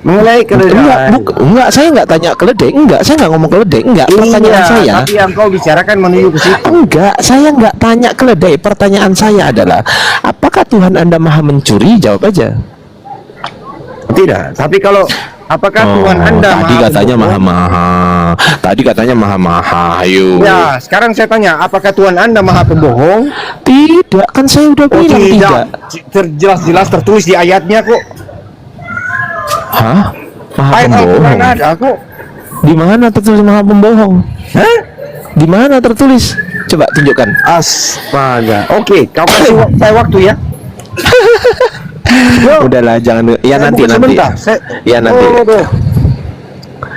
Mengenai keledai. Enggak, saya enggak tanya keledai. Enggak, saya enggak ngomong keledai. Enggak, pertanyaan Iya, saya. tapi yang kau bicarakan menuju ke situ. Enggak, saya enggak tanya keledai. Pertanyaan saya adalah, apakah Tuhan Anda maha mencuri? Jawab aja. Tidak, tapi kalau apakah Tuhan Anda tadi katanya pembohong? maha-maha. Tadi katanya maha-maha. Ayo. Ya, sekarang saya tanya, apakah Tuhan Anda maha pembohong? Tidak, kan saya udah Oh, bilang tidak. Jelas-jelas tertulis di ayatnya kok. Hah? Maha Ayat Al-Quran pembohong? ada kok. Di mana tertulis maha pembohong? Hah? Di mana tertulis? Coba tunjukkan. Astaga. Oke, kau kasih saya waktu ya. Udahlah, jangan. Ya Saya nanti buka nanti. sebentar. Ya nanti.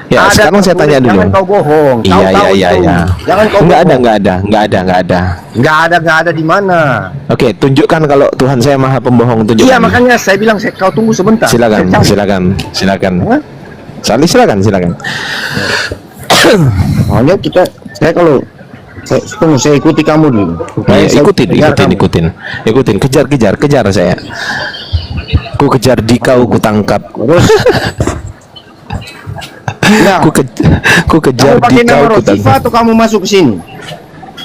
Ya Ada sekarang saya tanya dulu. Jangan kau bohong. Kau Iya tahu iya itu. iya. Jangan kau Enggak ada bohong. enggak ada enggak ada enggak ada. Nggak ada di mana. Oke, tunjukkan kalau Tuhan saya maha pembohong, tunjukkan. Iya, makanya saya bilang kau tunggu sebentar. Silakan, Saya cari. silakan. Hah? Sali silakan. Makanya saya kalau tunggu, saya ikuti kamu dulu. Supaya Iya, saya kejar kamu. ikutin, kejar saya. Ku kejar dikau, ku tangkap. Terus. Nah, Ku kejar kamu pakai nama dikau, ku Rosifa tangkap. atau kamu masuk ke sini?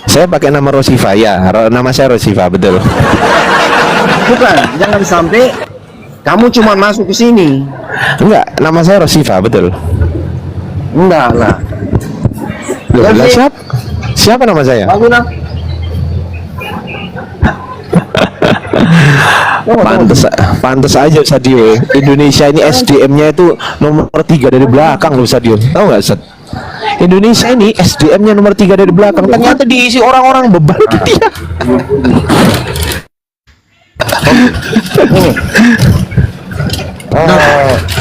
Saya pakai nama Rosifa ya, nama saya Rosifa betul. Bukan, jangan sampai kamu cuma masuk ke sini. Enggak, nama saya Rosifa betul. Enggak lah. Loh, Oke. lah, siapa nama saya? Bangun ah. Pantes aja Sadio. Indonesia ini SDM-nya itu nomor 3 dari belakang loh Sadio. Tahu nggak Sat? Indonesia ini SDM-nya nomor 3 dari belakang. Ternyata diisi orang-orang bebal dia.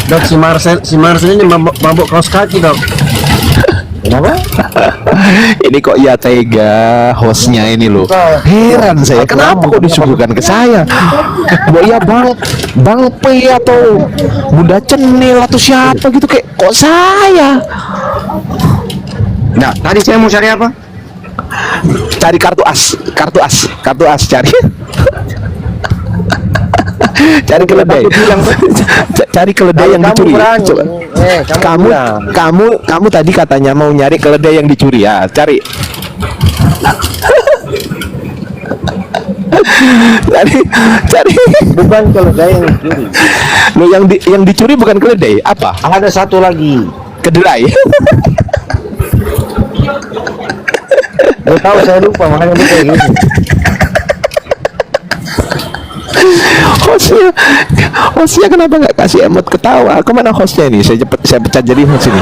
Dok, si Marcel ini mabuk kaos kaki, Dok. Kenapa? Ini kok ya tega hostnya ini loh. Heran saya, kenapa kok disuguhkan ke saya? Bahwa ya Bang P atau Bunda Cenil atau siapa gitu, kayak kok saya? Nah, tadi saya mau cari apa? Cari kartu as cari. Cari keledai. Cari keledai yang Kamu dicuri. berani. Coba. Kamu bilang. Kamu tadi katanya mau nyari keledai yang dicuri ya. Cari. cari. Bukan keledai yang dicuri. Lo yang dicuri bukan keledai, apa? Ada satu lagi. Kedelai. Gak tahu, saya lupa, makanya lupa gini. hostnya kenapa nggak kasih emot ketawa? Kemana hostnya ini? Saya pecat jadi host ini.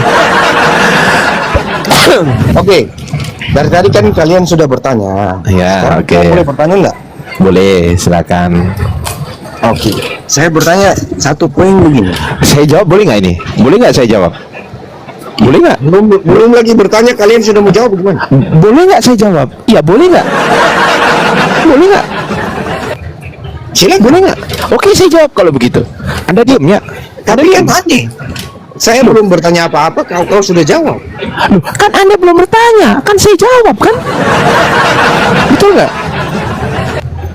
Oke. Dari tadi kan kalian sudah bertanya. Ya, Sekarang oke. saya boleh bertanya nggak? Boleh, silakan. Oke. Saya bertanya satu poin begini. Saya jawab boleh nggak ini? Boleh nggak saya jawab? Boleh nggak? Belum lagi bertanya, kalian sudah mau jawab gimana? Boleh nggak saya jawab? Iya, boleh nggak? Boleh nggak? Silakan. Boleh nggak? Oke, saya jawab kalau begitu. Anda diam ya? Tapi kan tadi saya belum bertanya apa-apa, kau sudah jawab. Loh, kan Anda belum bertanya, kan saya jawab kan? Betul nggak?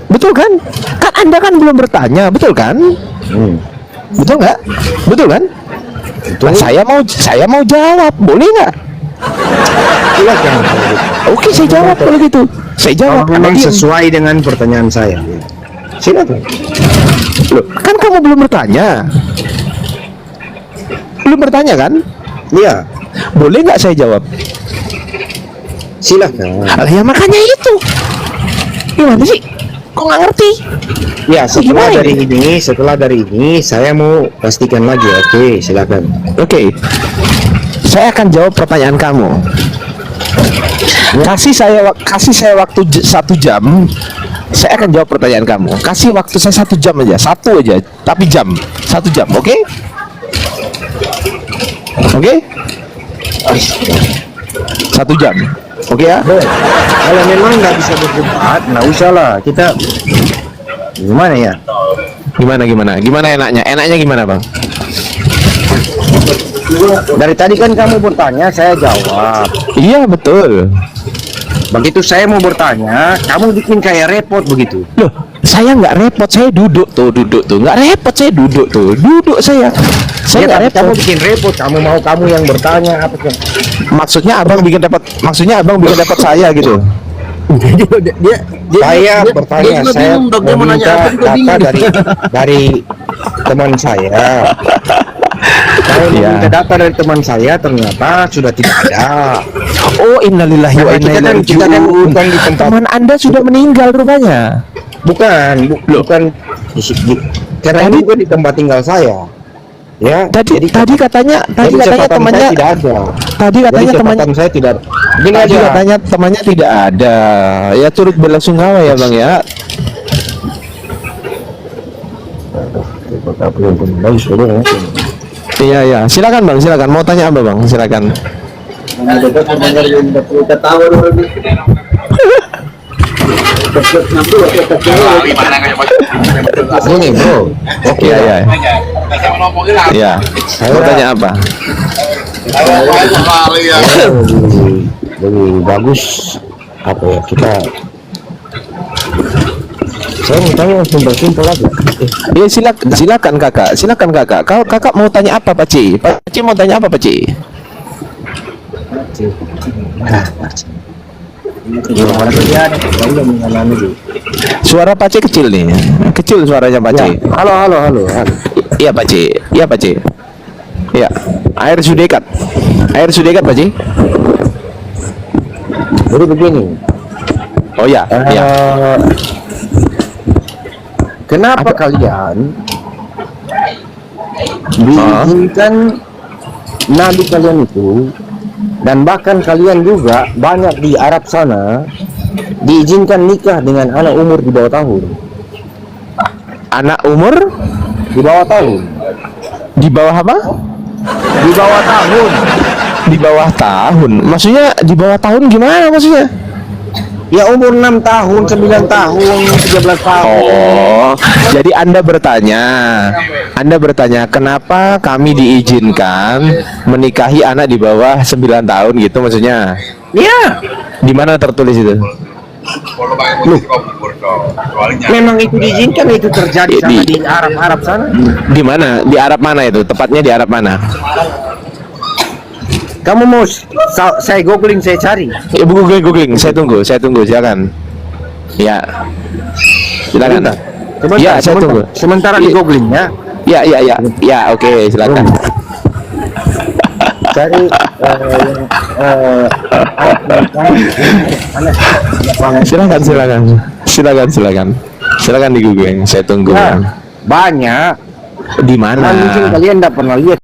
Betul kan? Kan Anda kan belum bertanya, betul kan? Betul nggak? Betul kan? Nah, saya mau jawab, boleh nggak? Silakan. Oke, saya jawab kalau gitu. Saya jawab. Kalau memang sesuai dengan pertanyaan saya. Silakan. Loh, kan kamu belum bertanya. Belum bertanya kan? Iya, Boleh nggak saya jawab? silakan. Ya makanya itu. Gimana sih? Kok nggak ngerti? Ya, setelah Gimana dari ini saya mau pastikan lagi. Oke, silakan. Oke. Saya akan jawab pertanyaan kamu. Kasih saya waktu 1 jam. Saya akan jawab pertanyaan kamu. Kasih waktu saya 1 jam aja, 1 aja, tapi jam, 1 jam, oke? Oke? 1 jam, oke ya? Kalau memang nggak bisa berdebat, nggak usah lah. Kita gimana ya? Gimana enaknya? Enaknya gimana, Bang? Dari tadi kan kamu bertanya, saya jawab. Iya betul. Begitu saya mau bertanya, kamu bikin kayak repot begitu. Loh, saya nggak repot, saya duduk tuh, nggak repot, saya duduk tuh, saya Ya, nggak tapi kamu repot. bikin repot, kamu mau kamu yang bertanya apa sih? Maksudnya abang bikin repot saya gitu. Saya bertanya, saya meminta data dari teman saya. Saya Iya. meminta data dari teman saya, ternyata sudah tidak ada. Oh, innalillahi wa Karena inna kita ilaihi kan raji'un. bukan di tempat, Teman Anda sudah meninggal rupanya. bukan karena ini bukan di tempat tinggal saya. Ya, Tadi jadi katanya catatan temannya saya tidak ada. tadi katanya Jadi temannya catatan saya tidak. Gini tadi aja. katanya temannya tidak ada. Ya turut belasungkawa ya, Bang ya. Iya ya, silakan Bang, silakan. Mau tanya apa Bang? Silakan. Gini bro, oke Iya ya. ya. Iya. Mau tanya apa? Lebih bagus apa ya kita. Saya mau tanya simpel aja. Iya silakan kakak, Kakak mau tanya apa Pak Ci? Pak Ci mau tanya apa Pak Ci? Suara Pak Ci kecil nih, kecil suaranya Pak Ci. Halo. Iya Pak Ci, Iya, air sudah dekat Pak Ci. Jadi begini. Oh ya, iya. Kenapa kalian diizinkan nabi kalian itu, dan bahkan kalian juga banyak di Arab sana diizinkan nikah dengan anak umur di bawah tahun? Anak umur Di bawah tahun. di bawah apa? Di bawah tahun. Di bawah tahun. Maksudnya di bawah tahun gimana maksudnya? Ya umur 6 tahun, 9 tahun, 13 tahun. Oh, jadi Anda bertanya kenapa kami diizinkan menikahi anak di bawah 9 tahun gitu maksudnya? Ya, Di mana tertulis itu? memang itu diizinkan, itu terjadi sama di Arab sana. Di mana? Di Arab mana itu? Tepatnya di Arab mana? Kamu mau saya googling, saya cari. Ya, googling. Saya tunggu. Silakan. Ya. Silakan. Sebentar, Ya, saya tunggu. Sementara di googling ya. Ya, oke, silakan. Cari Silakan di googling. Saya tunggu. banyak. Di Nah, mungkin mana? kalian tidak pernah lihat